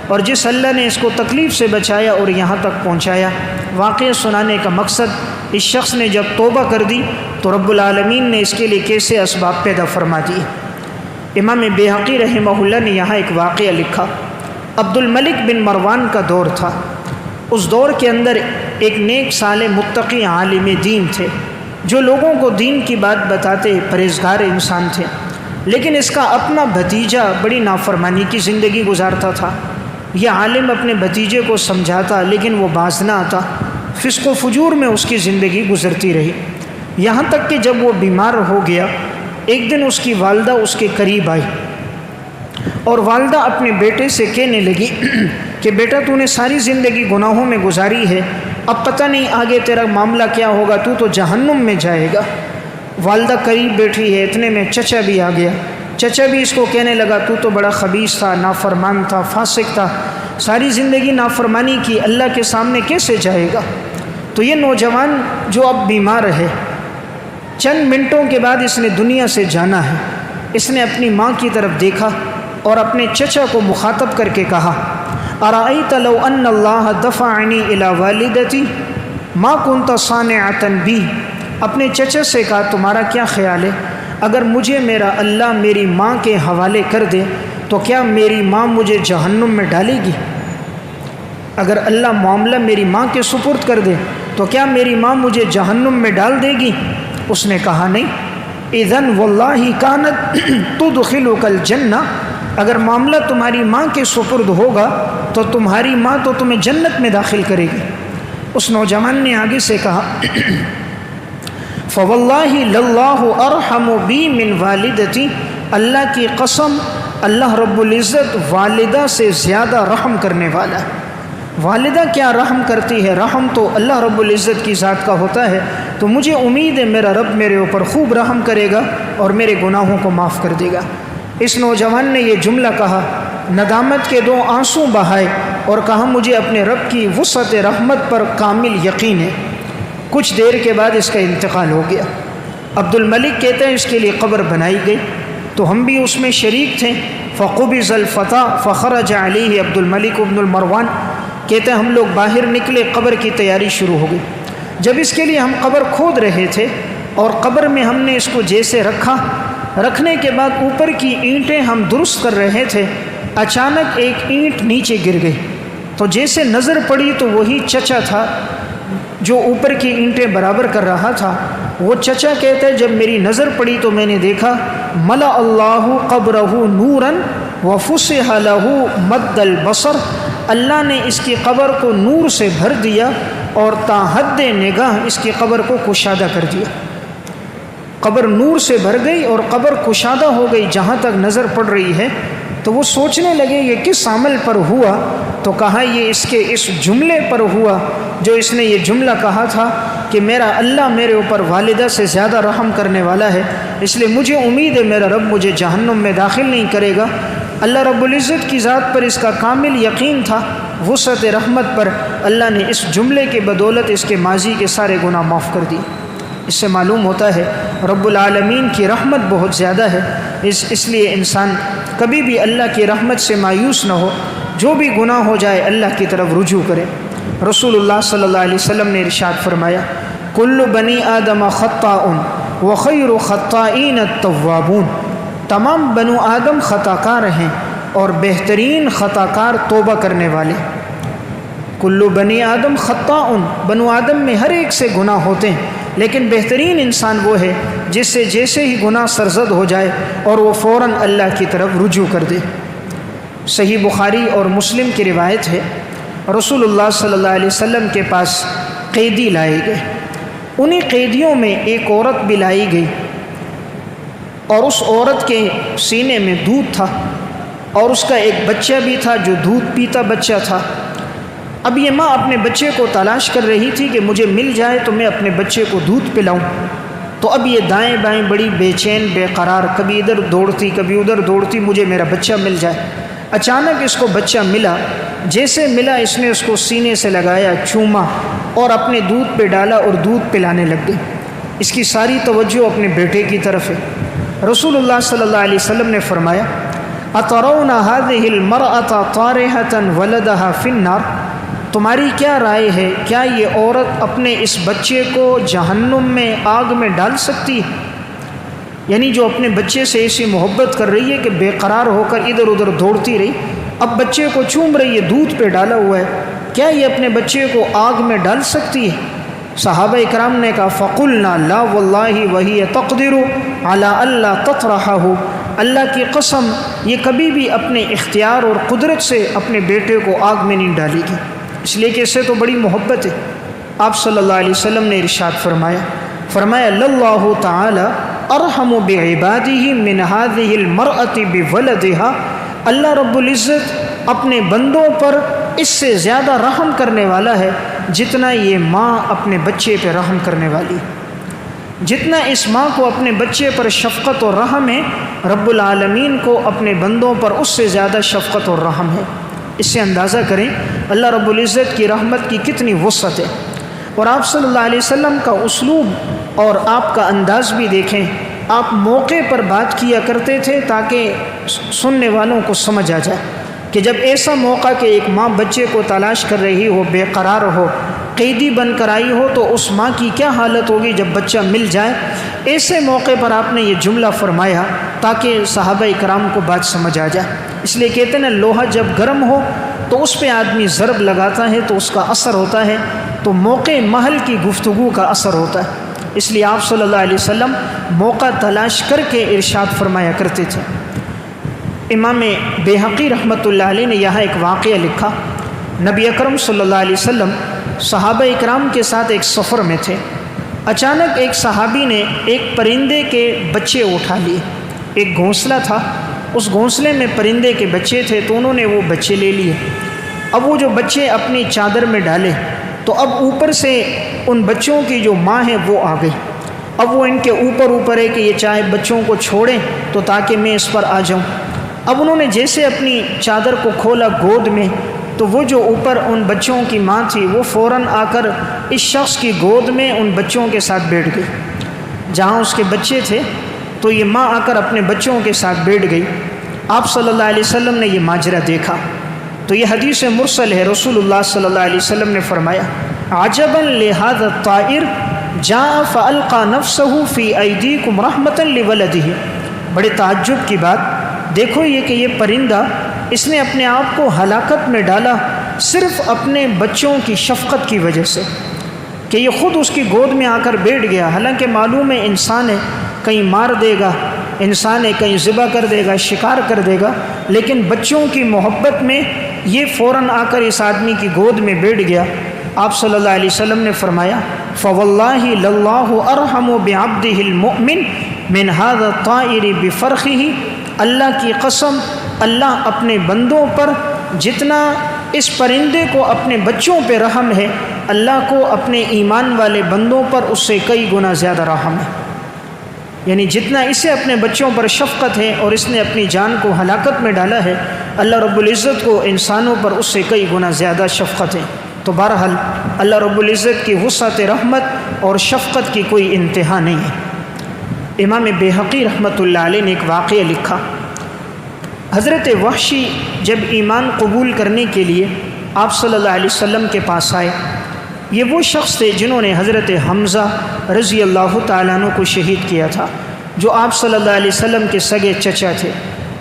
Speaker 1: اور جس اللہ نے اس کو تکلیف سے بچایا اور یہاں تک پہنچایا۔ واقعہ سنانے کا مقصد، اس شخص نے جب توبہ کر دی تو رب العالمین نے اس کے لیے کیسے اسباب پیدا فرما دیے۔ امام بیہقی رحمہ اللہ نے یہاں ایک واقعہ لکھا، عبد الملک بن مروان کا دور تھا۔ اس دور کے اندر ایک نیک صالح متقی عالم دین تھے جو لوگوں کو دین کی بات بتاتے، پرہیزگار انسان تھے، لیکن اس کا اپنا بھتیجا بڑی نافرمانی کی زندگی گزارتا تھا۔ یہ عالم اپنے بھتیجے کو سمجھاتا لیکن وہ باز نہ آتا، فسق و فجور میں اس کی زندگی گزرتی رہی، یہاں تک کہ جب وہ بیمار ہو گیا ایک دن اس کی والدہ اس کے قریب آئی اور والدہ اپنے بیٹے سے کہنے لگی کہ بیٹا تو نے ساری زندگی گناہوں میں گزاری ہے، اب پتہ نہیں آگے تیرا معاملہ کیا ہوگا، تو جہنم میں جائے گا۔ والدہ قریب بیٹھی ہے، اتنے میں چچا بھی آ گیا۔ چچا بھی اس کو کہنے لگا تو بڑا خبیث تھا، نافرمان تھا، فاسق تھا، ساری زندگی نافرمانی کی، اللہ کے سامنے کیسے جائے گا؟ تو یہ نوجوان جو اب بیمار ہے، چند منٹوں کے بعد اس نے دنیا سے جانا ہے، اس نے اپنی ماں کی طرف دیکھا اور اپنے چچا کو مخاطب کر کے کہا، ارأیت لو ان اللہ دفعنی الی والدتی ما کنت صانعۃ بی، اپنے چچا سے کہا تمہارا کیا خیال ہے اگر مجھے میرا اللہ میری ماں کے حوالے کر دے تو کیا میری ماں مجھے جہنم میں ڈالے گی؟ اگر اللہ معاملہ میری ماں کے سپرد کر دے تو کیا میری ماں مجھے جہنم میں ڈال دے گی؟ اس نے کہا نہیں، اذن واللہ کانت تدخلک الجنہ، اگر معاملہ تمہاری ماں کے سپرد ہوگا تو تمہاری ماں تو تمہیں جنت میں داخل کرے گی۔ اس نوجوان نے آگے سے کہا فواللہ للہ ارحم بی من والدتی، اللہ کی قسم اللہ رب العزت والدہ سے زیادہ رحم کرنے والا ہے۔ والدہ کیا رحم کرتی ہے، رحم تو اللہ رب العزت کی ذات کا ہوتا ہے، تو مجھے امید ہے میرا رب میرے اوپر خوب رحم کرے گا اور میرے گناہوں کو معاف کر دے گا۔ اس نوجوان نے یہ جملہ کہا، ندامت کے 2 آنسو بہائے اور کہا مجھے اپنے رب کی وسعت رحمت پر کامل یقین ہے۔ کچھ دیر کے بعد اس کا انتقال ہو گیا۔ عبد الملک کہتے ہیں اس کے لیے قبر بنائی گئی تو ہم بھی اس میں شریک تھے۔ فقبض الفتى فخرج علیہ عبد الملک ابن المروان، کہتے ہیں ہم لوگ باہر نکلے، قبر کی تیاری شروع ہو گئی۔ جب اس کے لیے ہم قبر کھود رہے تھے اور قبر میں ہم نے اس کو جیسے رکھا، رکھنے کے بعد اوپر کی اینٹیں ہم درست کر رہے تھے، اچانک ایک اینٹ نیچے گر گئی، تو جیسے نظر پڑی تو وہی چچا تھا جو اوپر کی اینٹیں برابر کر رہا تھا۔ وہ چچا کہتے جب میری نظر پڑی تو میں نے دیکھا ملا اللہ قبرہ نورا وفسح لہ مد البصر، اللہ نے اس کی قبر کو نور سے بھر دیا اور تا حد نگاہ اس کی قبر کو کشادہ کر دیا۔ قبر نور سے بھر گئی اور قبر کشادہ ہو گئی جہاں تک نظر پڑ رہی ہے۔ تو وہ سوچنے لگے یہ کس عمل پر ہوا، تو کہا یہ اس کے اس جملے پر ہوا جو اس نے یہ جملہ کہا تھا کہ میرا اللہ میرے اوپر والدہ سے زیادہ رحم کرنے والا ہے، اس لیے مجھے امید ہے میرا رب مجھے جہنم میں داخل نہیں کرے گا۔ اللہ رب العزت کی ذات پر اس کا کامل یقین تھا، وسعت رحمت پر اللہ نے اس جملے کے بدولت اس کے ماضی کے سارے گناہ معاف کر دی۔ اس سے معلوم ہوتا ہے رب العالمین کی رحمت بہت زیادہ ہے، اس لیے انسان کبھی بھی اللہ کی رحمت سے مایوس نہ ہو، جو بھی گناہ ہو جائے اللہ کی طرف رجوع کرے۔ رسول اللہ صلی اللہ علیہ وسلم نے ارشاد فرمایا کل بنی آدم خطاء وخیر خطائین التوابون، تمام بنو آدم خطا کار ہیں اور بہترین خطا کار توبہ کرنے والے۔ کلو بنی آدم خطاء، بنو آدم میں ہر ایک سے گناہ ہوتے ہیں، لیکن بہترین انسان وہ ہے جس سے جیسے ہی گناہ سرزد ہو جائے اور وہ فوراً اللہ کی طرف رجوع کر دے۔ صحیح بخاری اور مسلم کی روایت ہے، رسول اللہ صلی اللہ علیہ وسلم کے پاس قیدی لائے گئے، انہی قیدیوں میں ایک عورت بھی لائی گئی، اور اس عورت کے سینے میں دودھ تھا، اور اس کا ایک بچہ بھی تھا جو دودھ پیتا بچہ تھا۔ اب یہ ماں اپنے بچے کو تلاش کر رہی تھی کہ مجھے مل جائے تو میں اپنے بچے کو دودھ پلاؤں۔ تو اب یہ دائیں بائیں بڑی بے چین بے قرار، کبھی ادھر دوڑتی کبھی ادھر دوڑتی، مجھے میرا بچہ مل جائے۔ اچانک اس کو بچہ ملا، جیسے ملا اس نے اس کو سینے سے لگایا، چوما اور اپنے دودھ پہ ڈالا اور دودھ پلانے لگ گئی۔ اس کی ساری توجہ اپنے بیٹے کی طرف ہے۔ رسول اللہ صلی اللہ علیہ وسلم نے فرمایا اترون هذه المرأة طارحة ولدها في النار، تمہاری کیا رائے ہے، کیا یہ عورت اپنے اس بچے کو جہنم میں آگ میں ڈال سکتی ہے؟ یعنی جو اپنے بچے سے ایسی محبت کر رہی ہے کہ بے قرار ہو کر ادھر ادھر دوڑتی رہی، اب بچے کو چوم رہی ہے، دودھ پہ ڈالا ہوا ہے، کیا یہ اپنے بچے کو آگ میں ڈال سکتی ہے؟ صحابہ اکرام نے کہا فقلنا لا واللہ وہی تقدر علی اللہ تطرحہ، اللہ کی قسم یہ کبھی بھی اپنے اختیار اور قدرت سے اپنے بیٹے کو آگ میں نہیں ڈالے گی، اس لیے کہ اس سے تو بڑی محبت ہے۔ آپ صلی اللہ علیہ وسلم نے ارشاد فرمایا للہ تعالی ارحم بعبادہ من هذه المرأة بولدها، اللہ رب العزت اپنے بندوں پر اس سے زیادہ رحم کرنے والا ہے جتنا یہ ماں اپنے بچے پہ رحم کرنے والی، جتنا اس ماں کو اپنے بچے پر شفقت اور رحم ہے، رب العالمین کو اپنے بندوں پر اس سے زیادہ شفقت اور رحم ہے۔ اس سے اندازہ کریں اللہ رب العزت کی رحمت کی کتنی وسعت ہے۔ اور آپ صلی اللہ علیہ وسلم کا اسلوب اور آپ کا انداز بھی دیکھیں، آپ موقع پر بات کیا کرتے تھے تاکہ سننے والوں کو سمجھ آ جائے کہ جب ایسا موقع کہ ایک ماں بچے کو تلاش کر رہی ہو، بے قرار ہو، قیدی بن کر آئی ہو، تو اس ماں کی کیا حالت ہوگی جب بچہ مل جائے۔ ایسے موقع پر آپ نے یہ جملہ فرمایا تاکہ صحابہ اکرام کو بات سمجھ آ جائے۔ اس لیے کہتے ہیں نا، لوہا جب گرم ہو تو اس پہ آدمی ضرب لگاتا ہے تو اس کا اثر ہوتا ہے، تو موقع محل کی گفتگو کا اثر ہوتا ہے۔ اس لیے آپ صلی اللہ علیہ وسلم موقع تلاش کر کے ارشاد فرمایا کرتے تھے۔ امام بیہقی رحمۃ اللہ علیہ نے یہاں ایک واقعہ لکھا، نبی اکرم صلی اللہ علیہ وسلم صحابہ اکرام کے ساتھ ایک سفر میں تھے، اچانک ایک صحابی نے ایک پرندے کے بچے اٹھا لیے، ایک گھونسلہ تھا، اس گھونسلے میں پرندے کے بچے تھے، تو انہوں نے وہ بچے لے لیے۔ اب وہ جو بچے اپنی چادر میں ڈالے تو اب اوپر سے ان بچوں کی جو ماں ہے وہ آ گئی، اب وہ ان کے اوپر ہے کہ یہ چاہے بچوں کو چھوڑیں تو تاکہ میں اس پر آ جاؤں۔ اب انہوں نے جیسے اپنی چادر کو کھولا گود میں، تو وہ جو اوپر ان بچوں کی ماں تھی وہ فوراً آ کر اس شخص کی گود میں ان بچوں کے ساتھ بیٹھ گئی۔ جہاں اس کے بچے تھے تو یہ ماں آ کر اپنے بچوں کے ساتھ بیٹھ گئی۔ آپ صلی اللہ علیہ وسلم نے یہ ماجرا دیکھا تو یہ حدیث مرسل ہے، رسول اللہ صلی اللہ علیہ وسلم نے فرمایا عجبا لہذا الطائر جاء فالقى نفسه في ایدیکم رحمتا لولدہ، بڑے تعجب کی بات، دیکھو یہ کہ یہ پرندہ اس نے اپنے آپ کو ہلاکت میں ڈالا صرف اپنے بچوں کی شفقت کی وجہ سے، کہ یہ خود اس کی گود میں آ کر بیٹھ گیا۔ حالانکہ معلوم ہے انسان ہے کہیں مار دے گا، انسان ہے کہیں ذبح کر دے گا، شکار کر دے گا، لیکن بچوں کی محبت میں یہ فوراً آ کر اس آدمی کی گود میں بیٹھ گیا۔ آپ صلی اللہ علیہ وسلم نے فرمایا فواللہ للہ ارحم بعبدہ المؤمن من هذا الطائر بفرخہ، اللہ کی قسم اللہ اپنے بندوں پر جتنا اس پرندے کو اپنے بچوں پہ رحم ہے، اللہ کو اپنے ایمان والے بندوں پر اس سے کئی گنا زیادہ رحم ہے۔ یعنی جتنا اسے اپنے بچوں پر شفقت ہے اور اس نے اپنی جان کو ہلاکت میں ڈالا ہے، اللہ رب العزت کو انسانوں پر اس سے کئی گنا زیادہ شفقت ہے۔ تو بہرحال اللہ رب العزت کی وسعت رحمت اور شفقت کی کوئی انتہا نہیں ہے۔ امام بیہقی رحمۃ اللہ علیہ نے ایک واقعہ لکھا، حضرت وحشی جب ایمان قبول کرنے کے لیے آپ صلی اللہ علیہ وسلم کے پاس آئے، یہ وہ شخص تھے جنہوں نے حضرت حمزہ رضی اللہ تعالیٰ عنہ کو شہید کیا تھا، جو آپ صلی اللہ علیہ وسلم کے سگے چچا تھے۔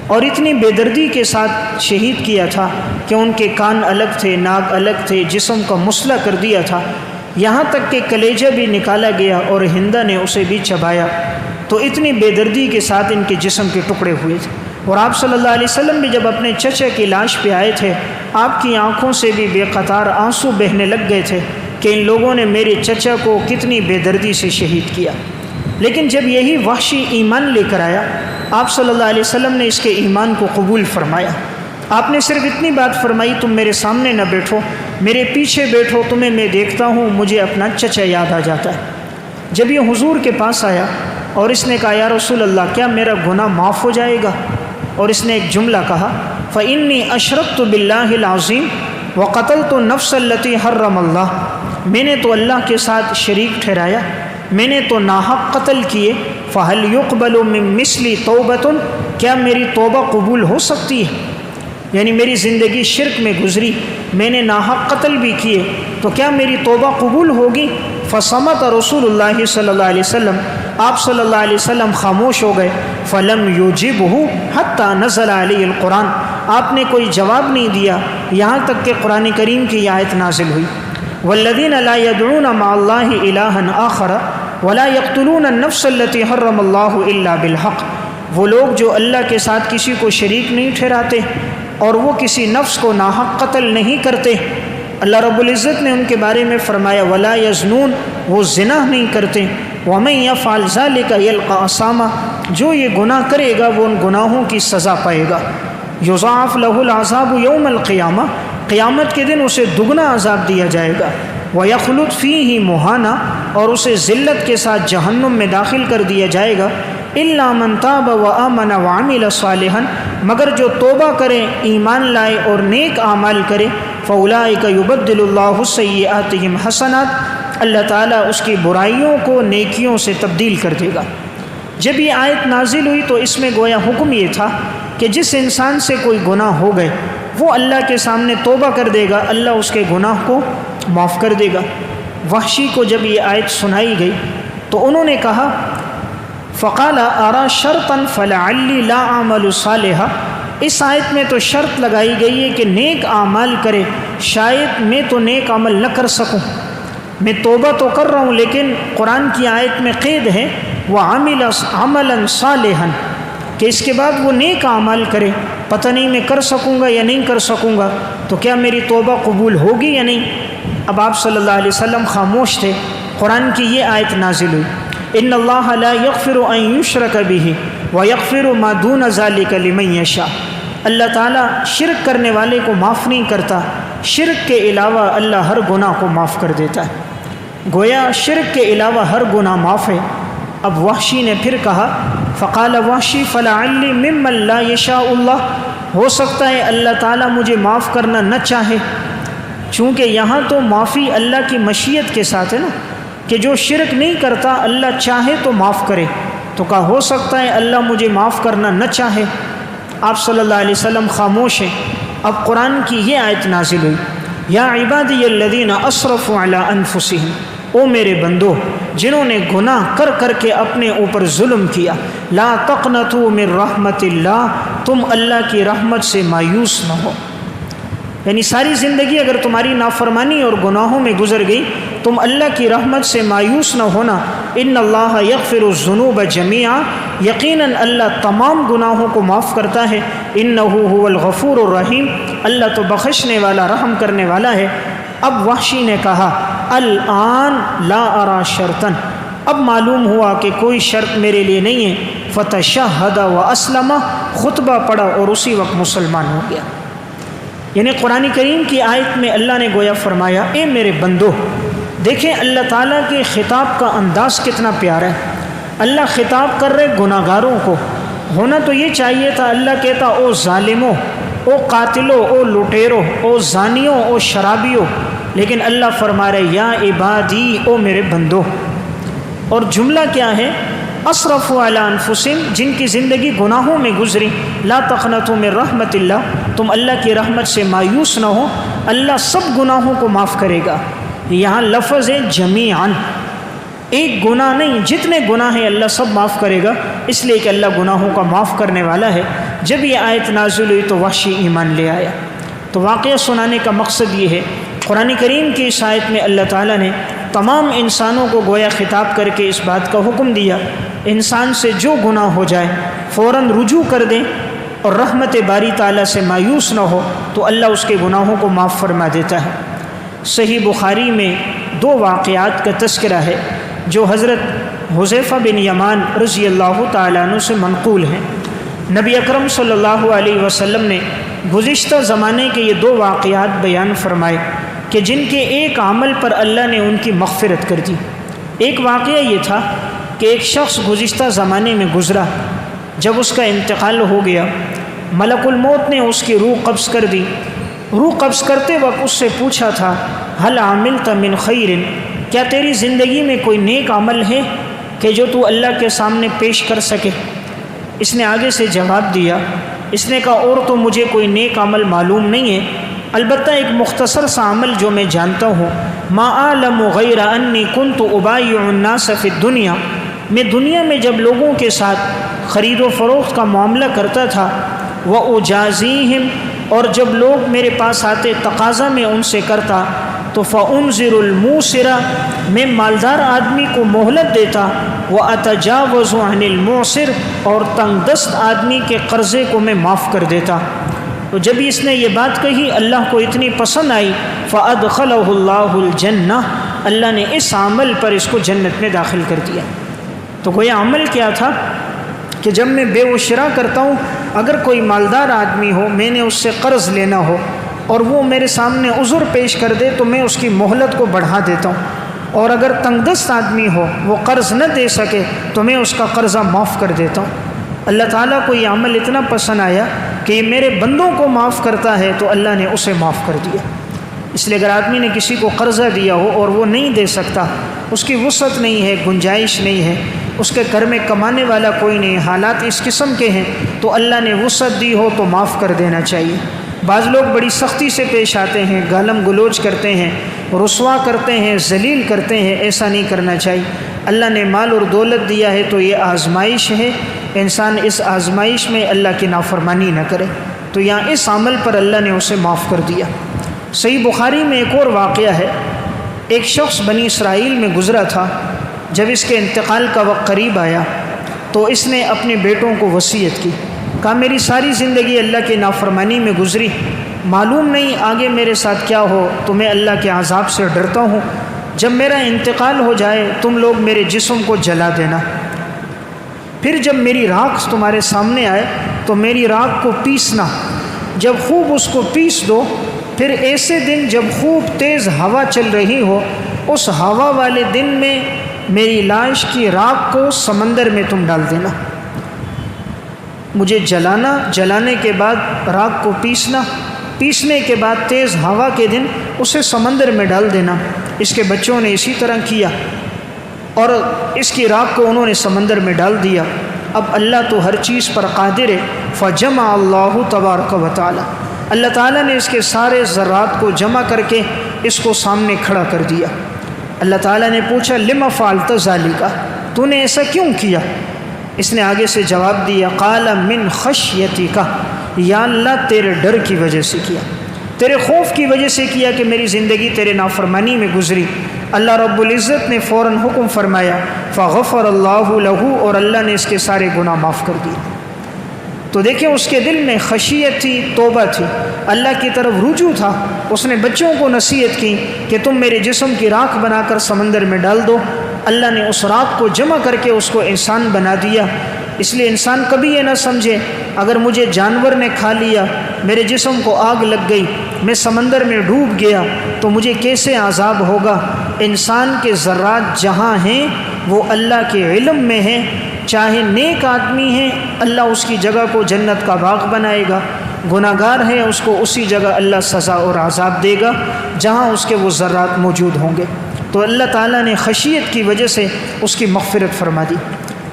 Speaker 1: اور اتنی بے دردی کے ساتھ شہید کیا تھا کہ ان کے کان الگ تھے، ناک الگ تھے، جسم کا مسئلہ کر دیا تھا، یہاں تک کہ کلیجہ بھی نکالا گیا اور ہندہ نے اسے بھی چبایا۔ تو اتنی بے دردی کے ساتھ ان کے جسم کے ٹکڑے ہوئے تھے۔ اور آپ صلی اللہ علیہ وسلم بھی جب اپنے چچا کی لاش پہ آئے تھے، آپ کی آنکھوں سے بھی بے قطار آنسو بہنے لگ گئے تھے کہ ان لوگوں نے میرے چچا کو کتنی بے دردی سے شہید کیا۔ لیکن جب یہی وحشی ایمان لے کر آیا، آپ صلی اللہ علیہ وسلم نے اس کے ایمان کو قبول فرمایا۔ آپ نے صرف اتنی بات فرمائی، تم میرے سامنے نہ بیٹھو، میرے پیچھے بیٹھو، تمہیں میں دیکھتا ہوں مجھے اپنا چچا یاد آ جاتا ہے۔ جب یہ حضور کے پاس آیا اور اس نے کہا یا رسول اللہ کیا میرا گناہ معاف ہو جائے گا؟ اور اس نے ایک جملہ کہا فَإِنِّي أَشْرَكْتُ بِاللَّهِ الْعَظِيمِ وَقَتَلْتُ النَّفْسَ الَّتِي حَرَّمَ اللَّهُ، میں نے تو اللہ کے ساتھ شریک ٹھہرایا، میں نے تو ناحق قتل کیے، فَهَلْ يُقْبَلُ مِن مِثْلِ تَوْبَةٌ، کیا میری توبہ قبول ہو سکتی ہے؟ یعنی میری زندگی شرک میں گزری، میں نے ناحق قتل بھی کیے، تو کیا میری توبہ قبول ہوگی؟ فصمت رسول اللہ صلی اللہ علیہ وسلم، آپ صلی اللہ علیہ وسلم خاموش ہو گئے۔ فلم یجبہ حتی نزل علیہ القرآن، آپ نے کوئی جواب نہیں دیا یہاں تک کہ قرآن کریم کی یہ آیت نازل ہوئی۔ والذین لا يدعون مع اللہ الہا آخر ولا يقتلون النفس التي حرم اللہ الا بالحق، وہ لوگ جو اللہ کے ساتھ کسی کو شریک نہیں ٹھہراتے اور وہ کسی نفس کو ناحق قتل نہیں کرتے۔ اللہ رب العزت نے ان کے بارے میں فرمایا ولا یزنون، وہ زنا نہیں کرتے۔ ومن یفعل ذلک یلقى اثاما، جو یہ گناہ کرے گا وہ ان گناہوں کی سزا پائے گا۔ یضاعف له العذاب یوم القیامہ، قیامت کے دن اسے دگنا عذاب دیا جائے گا۔ ویخلد فیہ مہانا، اور اسے ذلت کے ساتھ جہنم میں داخل کر دیا جائے گا۔ الا من تاب وآمن وعمل صالحا، مگر جو توبہ کرے، ایمان لائے اور نیک اعمال کرے، فاولئک یبدل اللہ سیئاتہم حسنات، اللہ تعالیٰ اس کی برائیوں کو نیکیوں سے تبدیل کر دے گا۔ جب یہ آیت نازل ہوئی تو اس میں گویا حکم یہ تھا کہ جس انسان سے کوئی گناہ ہو گئے وہ اللہ کے سامنے توبہ کر دے گا، اللہ اس کے گناہ کو معاف کر دے گا۔ وحشی کو جب یہ آیت سنائی گئی تو انہوں نے کہا فقال ارى شرطا فلعلی لا اعمل صالحا، اس آیت میں تو شرط لگائی گئی ہے کہ نیک اعمال کرے، شاید میں تو نیک عمل نہ کر سکوں، میں توبہ تو کر رہا ہوں لیکن قرآن کی آیت میں قید ہے وعمل عملا صالحا، کہ اس کے بعد وہ نیک اعمال کرے، پتہ نہیں میں کر سکوں گا یا نہیں کر سکوں گا، تو کیا میری توبہ قبول ہوگی یا نہیں؟ اب آپ صلی اللہ علیہ وسلم خاموش تھے، قرآن کی یہ آیت نازل ہوئی ان اللہ لا یغفر ان یشرک بہ ویغفر ما دون ذلک لمن یشاء، اللہ تعالیٰ شرک کرنے والے کو معاف نہیں کرتا، شرک کے علاوہ اللہ ہر گناہ کو معاف کر دیتا ہے۔ گویا شرک کے علاوہ ہر گناہ معاف ہے۔ اب وحشی نے پھر کہا فقال وحشی فلعلی ممن لا یشاء اللہ، ہو سکتا ہے اللہ تعالیٰ مجھے معاف کرنا نہ چاہے، چونکہ یہاں تو معافی اللہ کی مشیت کے ساتھ ہے نا، کہ جو شرک نہیں کرتا اللہ چاہے تو معاف کرے، تو کہا ہو سکتا ہے اللہ مجھے معاف کرنا نہ چاہے۔ آپ صلی اللہ علیہ وسلم خاموش ہیں۔ اب قرآن کی یہ آیت نازل ہوئی یا عبادی الذین اسرفوا علی انفسہم، او میرے بندو جنہوں نے گناہ کر کر کے اپنے اوپر ظلم کیا، لا تقنطوا من رحمت اللہ، تم اللہ کی رحمت سے مایوس نہ ہو۔ یعنی ساری زندگی اگر تمہاری نافرمانی اور گناہوں میں گزر گئی، تم اللہ کی رحمت سے مایوس نہ ہونا۔ ان اللہ یغفر الذنوب جميعا، یقیناً اللہ تمام گناہوں کو معاف کرتا ہے۔ انہ هو الغفور الرحیم، اللہ تو بخشنے والا رحم کرنے والا ہے۔ اب وحشی نے کہا الآن لا ارى شرطا، اب معلوم ہوا کہ کوئی شرط میرے لیے نہیں ہے۔ فتشہد واسلم، خطبہ پڑھا اور اسی وقت مسلمان ہو گیا۔ یعنی قرآن کریم کی آیت میں اللہ نے گویا فرمایا اے میرے بندو، دیکھیں اللہ تعالیٰ کے خطاب کا انداز کتنا پیارا ہے۔ اللہ خطاب کر رہے گناہ گاروں کو، ہونا تو یہ چاہیے تھا اللہ کہتا او ظالموں، او قاتلوں، او لٹیروں، او زانیوں، او شرابیوں، لیکن اللہ فرما رہے یا عبادی، او میرے بندو۔ اور جملہ کیا ہے؟ اسرفوا علی انفسہم، جن کی زندگی گناہوں میں گزری، لا تقنطوا من رحمت اللہ، تم اللہ کی رحمت سے مایوس نہ ہو، اللہ سب گناہوں کو معاف کرے گا۔ یہاں لفظ ہے جمیعاً، ایک گناہ نہیں، جتنے گناہ ہیں اللہ سب معاف کرے گا، اس لیے کہ اللہ گناہوں کا معاف کرنے والا ہے۔ جب یہ آیت نازل ہوئی تو وحشی ایمان لے آیا۔ تو واقعہ سنانے کا مقصد یہ ہے، قرآن کریم کی اس آیت میں اللہ تعالیٰ نے تمام انسانوں کو گویا خطاب کر کے اس بات کا حکم دیا، انسان سے جو گناہ ہو جائے فوراً رجوع کر دیں اور رحمت باری تعالیٰ سے مایوس نہ ہو تو اللہ اس کے گناہوں کو معاف فرما دیتا ہے۔ صحیح بخاری میں 2 واقعات کا تذکرہ ہے جو حضرت حذیفہ بن یمان رضی اللہ تعالیٰ عنہ سے منقول ہیں۔ نبی اکرم صلی اللہ علیہ وسلم نے گزشتہ زمانے کے یہ 2 واقعات بیان فرمائے کہ جن کے ایک عمل پر اللہ نے ان کی مغفرت کر دی۔ ایک واقعہ یہ تھا کہ ایک شخص گزشتہ زمانے میں گزرا، جب اس کا انتقال ہو گیا ملک الموت نے اس کی روح قبض کر دی۔ روح قبض کرتے وقت اس سے پوچھا تھا هل عملت من خیر، کیا تیری زندگی میں کوئی نیک عمل ہے کہ جو تو اللہ کے سامنے پیش کر سکے؟ اس نے آگے سے جواب دیا، اس نے کہا اور تو مجھے کوئی نیک عمل معلوم نہیں ہے، البتہ ایک مختصر سا عمل جو میں جانتا ہوں، ما اعلم غیر انی کنت ابایع الناس فی الدنیا، میں دنیا میں جب لوگوں کے ساتھ خرید و فروخت کا معاملہ کرتا تھا، واجازیہم، اور جب لوگ میرے پاس آتے تقاضا میں ان سے کرتا تو فانذر الموسر، میں مالدار آدمی کو مہلت دیتا، واتجاوز عن المعسر، اور تنگ دست آدمی کے قرضے کو میں معاف کر دیتا۔ تو جب اس نے یہ بات کہی اللہ کو اتنی پسند آئی، فادخلہ اللہ الجنہ، اللہ نے اس عمل پر اس کو جنت میں داخل کر دیا۔ تو گویا عمل کیا تھا کہ جب میں بے و شراء کرتا ہوں، اگر کوئی مالدار آدمی ہو، میں نے اس سے قرض لینا ہو اور وہ میرے سامنے عذر پیش کر دے تو میں اس کی مہلت کو بڑھا دیتا ہوں، اور اگر تنگ دست آدمی ہو وہ قرض نہ دے سکے تو میں اس کا قرضہ معاف کر دیتا ہوں۔ اللہ تعالیٰ کو یہ عمل اتنا پسند آیا کہ یہ میرے بندوں کو معاف کرتا ہے تو اللہ نے اسے معاف کر دیا۔ اس لیے اگر آدمی نے کسی کو قرضہ دیا ہو اور وہ نہیں دے سکتا، اس کی وسعت نہیں ہے، گنجائش نہیں ہے، اس کے گھر میں کمانے والا کوئی نہیں، حالات اس قسم کے ہیں، تو اللہ نے وسعت دی ہو تو معاف کر دینا چاہیے۔ بعض لوگ بڑی سختی سے پیش آتے ہیں، گالم گلوچ کرتے ہیں، رسوا کرتے ہیں، ذلیل کرتے ہیں، ایسا نہیں کرنا چاہیے۔ اللہ نے مال اور دولت دیا ہے تو یہ آزمائش ہے، انسان اس آزمائش میں اللہ کی نافرمانی نہ کرے۔ تو یہاں اس عمل پر اللہ نے اسے معاف کر دیا۔ صحیح بخاری میں ایک اور واقعہ ہے، ایک شخص بنی اسرائیل میں گزرا تھا، جب اس کے انتقال کا وقت قریب آیا تو اس نے اپنے بیٹوں کو وصیت کی، کہا میری ساری زندگی اللہ کی نافرمانی میں گزری، معلوم نہیں آگے میرے ساتھ کیا ہو، تو میں اللہ کے عذاب سے ڈرتا ہوں، جب میرا انتقال ہو جائے تم لوگ میرے جسم کو جلا دینا، پھر جب میری راکھ تمہارے سامنے آئے تو میری راکھ کو پیسنا، جب خوب اس کو پیس دو، پھر ایسے دن جب خوب تیز ہوا چل رہی ہو، اس ہوا والے دن میں میری لاش کی راکھ کو سمندر میں تم ڈال دینا، مجھے جلانا، جلانے کے بعد راکھ کو پیسنا، پیسنے کے بعد تیز ہوا کے دن اسے سمندر میں ڈال دینا۔ اس کے بچوں نے اسی طرح کیا اور اس کی راکھ کو انہوں نے سمندر میں ڈال دیا۔ اب اللہ تو ہر چیز پر قادر ہے، فجمع اللہ تبارک و تعالی، اللہ تعالیٰ نے اس کے سارے ذرات کو جمع کر کے اس کو سامنے کھڑا کر دیا۔ اللہ تعالیٰ نے پوچھا لما فعلت ذالک، تو نے ایسا کیوں کیا؟ اس نے آگے سے جواب دیا، قال من خشیتک، یا اللہ تیرے ڈر کی وجہ سے کیا، تیرے خوف کی وجہ سے کیا کہ میری زندگی تیرے نافرمانی میں گزری۔ اللہ رب العزت نے فوراً حکم فرمایا، فغفر اللہ لہ، اور اللہ نے اس کے سارے گناہ معاف کر دیے۔ تو دیکھیں اس کے دل میں خشیت تھی، توبہ تھی، اللہ کی طرف رجوع تھا۔ اس نے بچوں کو نصیحت کی کہ تم میرے جسم کی راکھ بنا کر سمندر میں ڈال دو۔ اللہ نے اس راکھ کو جمع کر کے اس کو انسان بنا دیا۔ اس لیے انسان کبھی یہ نہ سمجھے اگر مجھے جانور نے کھا لیا، میرے جسم کو آگ لگ گئی، میں سمندر میں ڈوب گیا تو مجھے کیسے عذاب ہوگا۔ انسان کے ذرات جہاں ہیں وہ اللہ کے علم میں ہیں، چاہے نیک آدمی ہے اللہ اس کی جگہ کو جنت کا باغ بنائے گا، گناہ گار ہے اس کو اسی جگہ اللہ سزا اور عذاب دے گا جہاں اس کے وہ ذرات موجود ہوں گے۔ تو اللہ تعالیٰ نے خشیت کی وجہ سے اس کی مغفرت فرما دی۔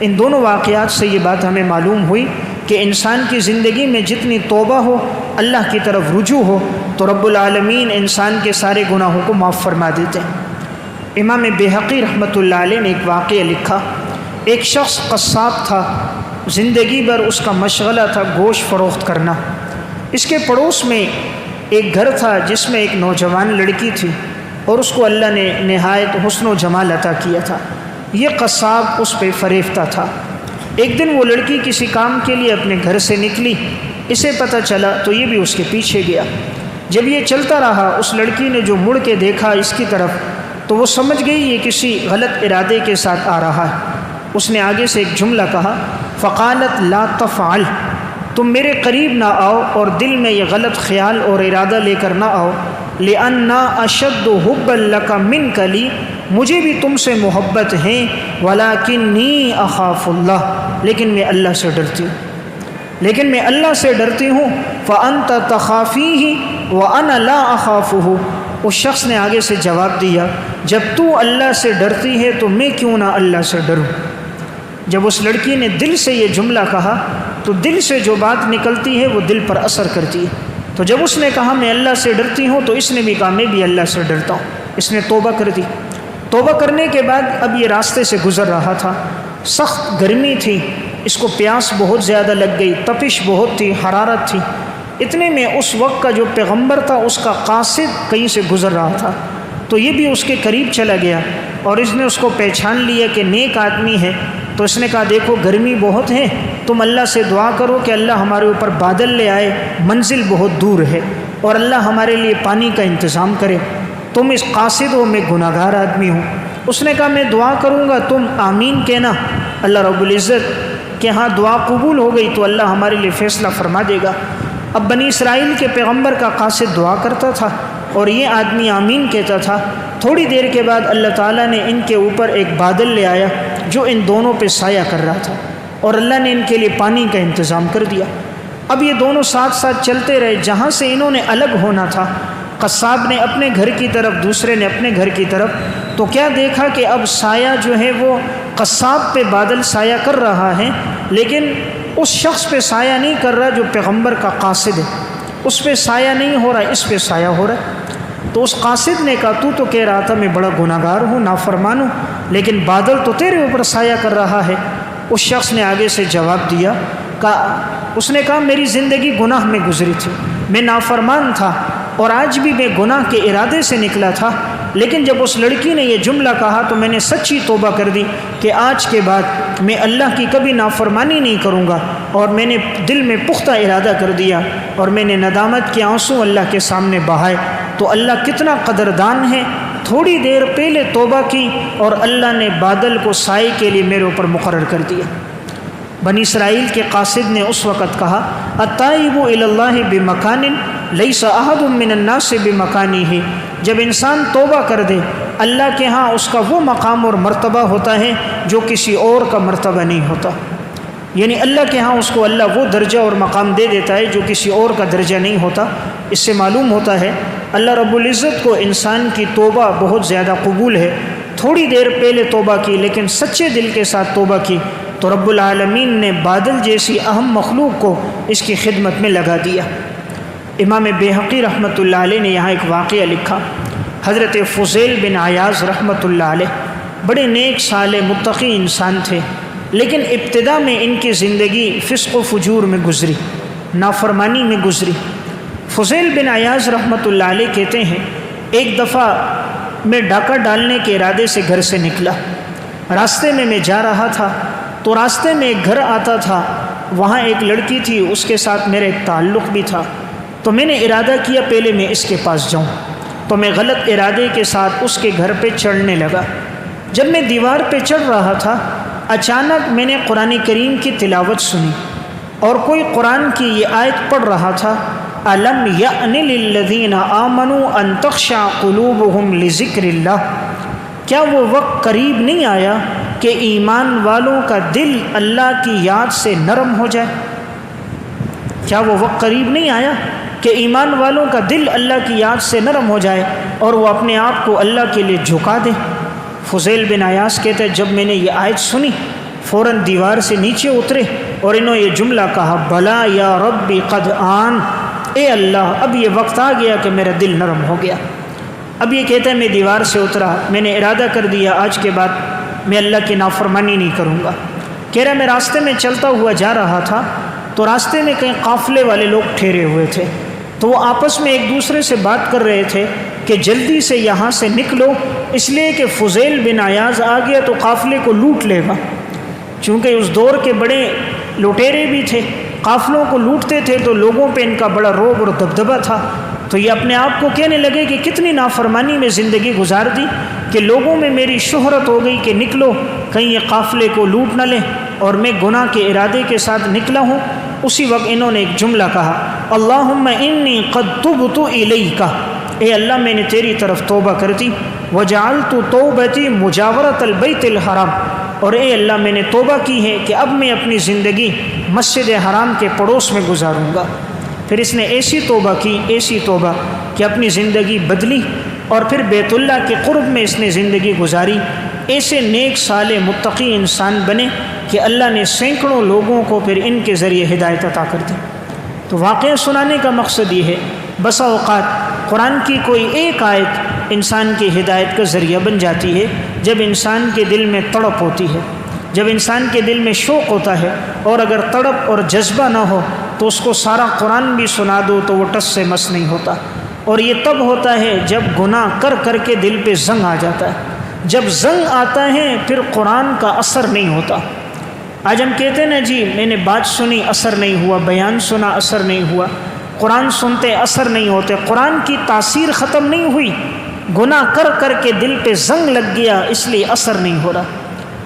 Speaker 1: ان دونوں واقعات سے یہ بات ہمیں معلوم ہوئی کہ انسان کی زندگی میں جتنی توبہ ہو، اللہ کی طرف رجوع ہو، تو رب العالمین انسان کے سارے گناہوں کو معاف فرما دیتے ہیں۔ امام بہقی رحمۃ اللہ علیہ نے ایک واقعہ لکھا، ایک شخص قصاب تھا، زندگی بھر اس کا مشغلہ تھا گوشت فروخت کرنا۔ اس کے پڑوس میں ایک گھر تھا جس میں ایک نوجوان لڑکی تھی اور اس کو اللہ نے نہایت حسن و جمال عطا کیا تھا۔ یہ قصاب اس پہ فریفتہ تھا۔ ایک دن وہ لڑکی کسی کام کے لیے اپنے گھر سے نکلی، اسے پتہ چلا تو یہ بھی اس کے پیچھے گیا۔ جب یہ چلتا رہا، اس لڑکی نے جو مڑ کے دیکھا اس کی طرف تو وہ سمجھ گئی یہ کسی غلط ارادے کے ساتھ آ رہا ہے۔ اس نے آگے سے ایک جملہ کہا، فقالت لا تفعل، تم میرے قریب نہ آؤ اور دل میں یہ غلط خیال اور ارادہ لے کر نہ آؤ، لأن اشد حبا لک منک لی، مجھے بھی تم سے محبت ہے، ولکنی اخاف اللہ، لیکن میں اللہ سے ڈرتی ہوں، فانت تخافیہ وانا لا اخافہ۔ اس شخص نے آگے سے جواب دیا، جب تو اللہ سے ڈرتی ہے تو میں کیوں نہ اللہ سے ڈروں۔ جب اس لڑکی نے دل سے یہ جملہ کہا تو دل سے جو بات نکلتی ہے وہ دل پر اثر کرتی ہے۔ تو جب اس نے کہا میں اللہ سے ڈرتی ہوں تو اس نے بھی کہا میں بھی اللہ سے ڈرتا ہوں۔ اس نے توبہ کر دی۔ توبہ کرنے کے بعد اب یہ راستے سے گزر رہا تھا، سخت گرمی تھی، اس کو پیاس بہت زیادہ لگ گئی، تپش بہت تھی، حرارت تھی۔ اتنے میں اس وقت کا جو پیغمبر تھا اس کا قاصد کہیں سے گزر رہا تھا، تو یہ بھی اس کے قریب چلا گیا اور اس نے اس کو پہچان لیا کہ نیک آدمی ہے۔ تو اس نے کہا دیکھو گرمی بہت ہے، تم اللہ سے دعا کرو کہ اللہ ہمارے اوپر بادل لے آئے، منزل بہت دور ہے، اور اللہ ہمارے لیے پانی کا انتظام کرے، تم اس قاصد ہو، میں گناہ گار آدمی ہوں۔ اس نے کہا میں دعا کروں گا، تم آمین کہنا، اللہ رب العزت کہ ہاں دعا قبول ہو گئی تو اللہ ہمارے لیے فیصلہ فرما دے گا۔ اب بنی اسرائیل کے پیغمبر کا قاصد دعا کرتا تھا اور یہ آدمی آمین کہتا تھا۔ تھوڑی دیر کے بعد اللہ تعالیٰ نے ان کے اوپر ایک بادل لے آیا جو ان دونوں پہ سایہ کر رہا تھا، اور اللہ نے ان کے لیے پانی کا انتظام کر دیا۔ اب یہ دونوں ساتھ ساتھ چلتے رہے، جہاں سے انہوں نے الگ ہونا تھا، قصاب نے اپنے گھر کی طرف، دوسرے نے اپنے گھر کی طرف، تو کیا دیکھا کہ اب سایہ جو ہے وہ قصاب پہ بادل سایہ کر رہا ہے، لیکن اس شخص پہ سایہ نہیں کر رہا جو پیغمبر کا قاصد ہے، اس پہ سایہ نہیں ہو رہا، اس پہ سایہ ہو رہا ہے۔ تو اس قاصد نے کہا تو کہہ رہا تھا میں بڑا گناہ گار ہوں، نافرمان ہوں، لیکن بادل تو تیرے اوپر سایہ کر رہا ہے۔ اس شخص نے آگے سے جواب دیا، اس نے کہا میری زندگی گناہ میں گزری تھی، میں نافرمان تھا اور آج بھی میں گناہ کے ارادے سے نکلا تھا، لیکن جب اس لڑکی نے یہ جملہ کہا تو میں نے سچی توبہ کر دی کہ آج کے بعد میں اللہ کی کبھی نافرمانی نہیں کروں گا، اور میں نے دل میں پختہ ارادہ کر دیا اور میں نے ندامت کے آنسو اللہ کے سامنے بہائے۔ تو اللہ کتنا قدردان ہے، تھوڑی دیر پہلے توبہ کی اور اللہ نے بادل کو سائے کے لیے میرے اوپر مقرر کر دیا۔ بنی اسرائیل کے قاصد نے اس وقت کہا التائب الی اللہ بمکان لیس احد من الناس بمکانہ، جب انسان توبہ کر دے اللہ کے ہاں اس کا وہ مقام اور مرتبہ ہوتا ہے جو کسی اور کا مرتبہ نہیں ہوتا، یعنی اللہ کے ہاں اس کو اللہ وہ درجہ اور مقام دے دیتا ہے جو کسی اور کا درجہ نہیں ہوتا۔ اس سے معلوم ہوتا ہے اللہ رب العزت کو انسان کی توبہ بہت زیادہ قبول ہے۔ تھوڑی دیر پہلے توبہ کی لیکن سچے دل کے ساتھ توبہ کی تو رب العالمین نے بادل جیسی اہم مخلوق کو اس کی خدمت میں لگا دیا۔ امام بیہقی رحمۃ اللہ علیہ نے یہاں ایک واقعہ لکھا، حضرت فضیل بن عیاض رحمۃ اللہ علیہ بڑے نیک صالح متقی انسان تھے، لیکن ابتدا میں ان کی زندگی فسق و فجور میں گزری، نافرمانی میں گزری۔ فضیل بن عیاض رحمۃ اللہ علیہ کہتے ہیں ایک دفعہ میں ڈاکہ ڈالنے کے ارادے سے گھر سے نکلا، راستے میں جا رہا تھا تو راستے میں ایک گھر آتا تھا، وہاں ایک لڑکی تھی، اس کے ساتھ میرا ایک تعلق بھی تھا، تو میں نے ارادہ کیا پہلے میں اس کے پاس جاؤں، تو میں غلط ارادے کے ساتھ اس کے گھر پہ چڑھنے لگا۔ جب میں دیوار پہ چڑھ رہا تھا اچانک میں نے قرآن کریم کی تلاوت سنی اور کوئی قرآن کی یہ آیت پڑھ رہا تھا، أَلَمْ يَأْنِ لِلَّذِينَ آمَنُوا أَن تَخْشَعَ قُلُوبُهُمْ لِذِكْرِ اللَّهِ، کیا وہ وقت قریب نہیں آیا کہ ایمان والوں کا دل اللہ کی یاد سے نرم ہو جائے؟ کیا وہ وقت قریب نہیں آیا کہ ایمان والوں کا دل اللہ کی یاد سے نرم ہو جائے اور وہ اپنے آپ کو اللہ کے لیے جھکا دیں؟ فضیل بن عیاض کہتے ہیں جب میں نے یہ آیت سنی فوراً دیوار سے نیچے اترے اور انہوں یہ جملہ کہا بلا یا ربی قد آن، اے اللہ اب یہ وقت آ گیا کہ میرا دل نرم ہو گیا۔ اب یہ کہتا ہے میں دیوار سے اترا، میں نے ارادہ کر دیا آج کے بعد میں اللہ کی نافرمانی نہیں کروں گا، کہہ رہا میں راستے میں چلتا ہوا جا رہا تھا تو راستے میں کہیں قافلے والے لوگ ٹھہرے ہوئے تھے، تو وہ آپس میں ایک دوسرے سے بات کر رہے تھے کہ جلدی سے یہاں سے نکلو، اس لیے کہ فضیل بن عیاض آ گیا تو قافلے کو لوٹ لے گا۔ چونکہ اس دور کے بڑے لٹیرے بھی تھے، قافلوں کو لوٹتے تھے، تو لوگوں پہ ان کا بڑا رعب اور دبدبہ تھا۔ تو یہ اپنے آپ کو کہنے لگے کہ کتنی نافرمانی میں زندگی گزار دی کہ لوگوں میں میری شہرت ہو گئی کہ نکلو کہیں یہ قافلے کو لوٹ نہ لیں، اور میں گناہ کے ارادے کے ساتھ نکلا ہوں۔ اسی وقت انہوں نے ایک جملہ کہا، اللہم انی قد تبت الیک، اے اللہ میں نے تیری طرف توبہ کر دی، وجعلت توبتی مجاورۃ البیت الحرام، اور اے اللہ میں نے توبہ کی ہے کہ اب میں اپنی زندگی مسجد حرام کے پڑوس میں گزاروں گا۔ پھر اس نے ایسی توبہ کی، ایسی توبہ کہ اپنی زندگی بدلی، اور پھر بیت اللہ کے قرب میں اس نے زندگی گزاری۔ ایسے نیک صالح متقی انسان بنے کہ اللہ نے سینکڑوں لوگوں کو پھر ان کے ذریعے ہدایت عطا کر دی۔ تو واقعہ سنانے کا مقصد یہ ہے، بسا اوقات قرآن کی کوئی ایک آیت انسان کی ہدایت کا ذریعہ بن جاتی ہے جب انسان کے دل میں تڑپ ہوتی ہے، جب انسان کے دل میں شوق ہوتا ہے، اور اگر تڑپ اور جذبہ نہ ہو تو اس کو سارا قرآن بھی سنا دو تو وہ ٹس سے مس نہیں ہوتا۔ اور یہ تب ہوتا ہے جب گناہ کر کر کے دل پہ زنگ آ جاتا ہے۔ جب زنگ آتا ہے پھر قرآن کا اثر نہیں ہوتا۔ آج ہم کہتے ہیں نا جی میں نے بات سنی اثر نہیں ہوا، بیان سنا اثر نہیں ہوا، قرآن سنتے اثر نہیں ہوتے۔ قرآن کی تاثیر ختم نہیں ہوئی، گناہ کر کر کے دل پہ زنگ لگ گیا اس لیے اثر نہیں ہو رہا۔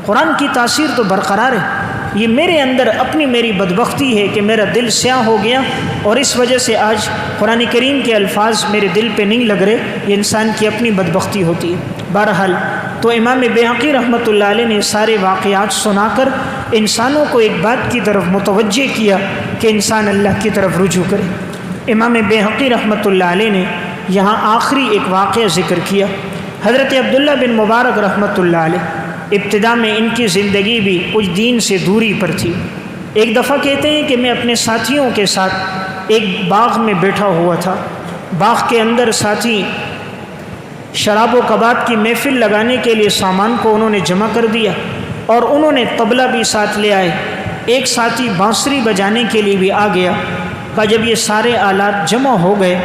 Speaker 1: قرآن کی تاثیر تو برقرار ہے۔ یہ میرے اندر اپنی میری بدبختی ہے کہ میرا دل سیاہ ہو گیا، اور اس وجہ سے آج قرآن کریم کے الفاظ میرے دل پہ نہیں لگ رہے۔ یہ انسان کی اپنی بدبختی ہوتی ہے۔ بہرحال تو امام بیہقی رحمۃ اللہ علیہ نے سارے واقعات سنا کر انسانوں کو ایک بات کی طرف متوجہ کیا کہ انسان اللہ کی طرف رجوع کرے۔ امام بیہقی رحمۃ اللہ علیہ نے یہاں آخری ایک واقعہ ذکر کیا۔ حضرت عبداللہ بن مبارک رحمۃ اللہ علیہ ابتدا میں ان کی زندگی بھی کچھ دین سے دوری پر تھی۔ ایک دفعہ کہتے ہیں کہ میں اپنے ساتھیوں کے ساتھ ایک باغ میں بیٹھا ہوا تھا۔ باغ کے اندر ساتھی شراب و کباب کی محفل لگانے کے لیے سامان کو انہوں نے جمع کر دیا، اور انہوں نے طبلہ بھی ساتھ لے آئے۔ ایک ساتھی بانسری بجانے کے لیے بھی آ گیا۔ کہ جب یہ سارے آلات جمع ہو گئے،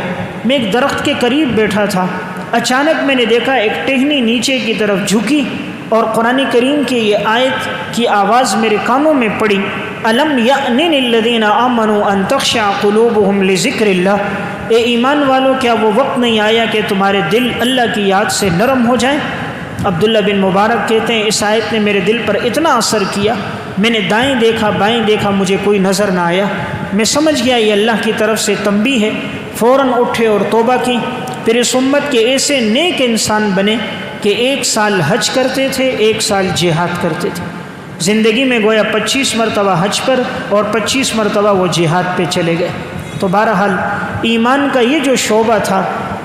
Speaker 1: میں ایک درخت کے قریب بیٹھا تھا، اچانک میں نے دیکھا ایک ٹہنی نیچے کی طرف جھکی، اور قرآن کریم کی یہ آیت کی آواز میرے کانوں میں پڑی، الم یأن للذین آمنوا ان تخشع قلوبہم لذکر اللہ، اے ایمان والو کیا وہ وقت نہیں آیا کہ تمہارے دل اللہ کی یاد سے نرم ہو جائیں؟ عبداللہ بن مبارک کہتے ہیں اس آیت نے میرے دل پر اتنا اثر کیا، میں نے دائیں دیکھا بائیں دیکھا، مجھے کوئی نظر نہ آیا۔ میں سمجھ گیا یہ اللہ کی طرف سے تنبیہ ہے، فوراً اٹھے اور توبہ کی۔ پھر اس امت کے ایسے نیک انسان بنے کہ 1 سال حج کرتے تھے، 1 سال جہاد کرتے تھے۔ زندگی میں گویا 25 مرتبہ حج پر اور 25 مرتبہ وہ جہاد پہ چلے گئے۔ تو بہرحال ایمان کا یہ جو شعبہ تھا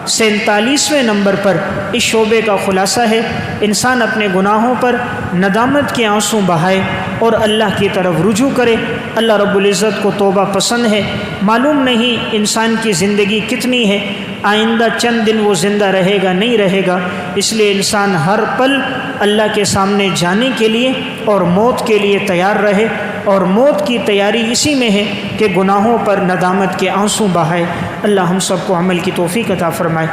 Speaker 1: 47ویں نمبر پر اس شعبے کا خلاصہ ہے، انسان اپنے گناہوں پر ندامت کے آنسو بہائے اور اللہ کی طرف رجوع کرے۔ اللہ رب العزت کو توبہ پسند ہے۔ معلوم نہیں انسان کی زندگی کتنی ہے، آئندہ چند دن وہ زندہ رہے گا نہیں رہے گا، اس لیے انسان ہر پل اللہ کے سامنے جانے کے لیے اور موت کے لیے تیار رہے، اور موت کی تیاری اسی میں ہے کہ گناہوں پر ندامت کے آنسو بہائے۔ اللہ ہم سب کو عمل کی توفیق عطا فرمائے۔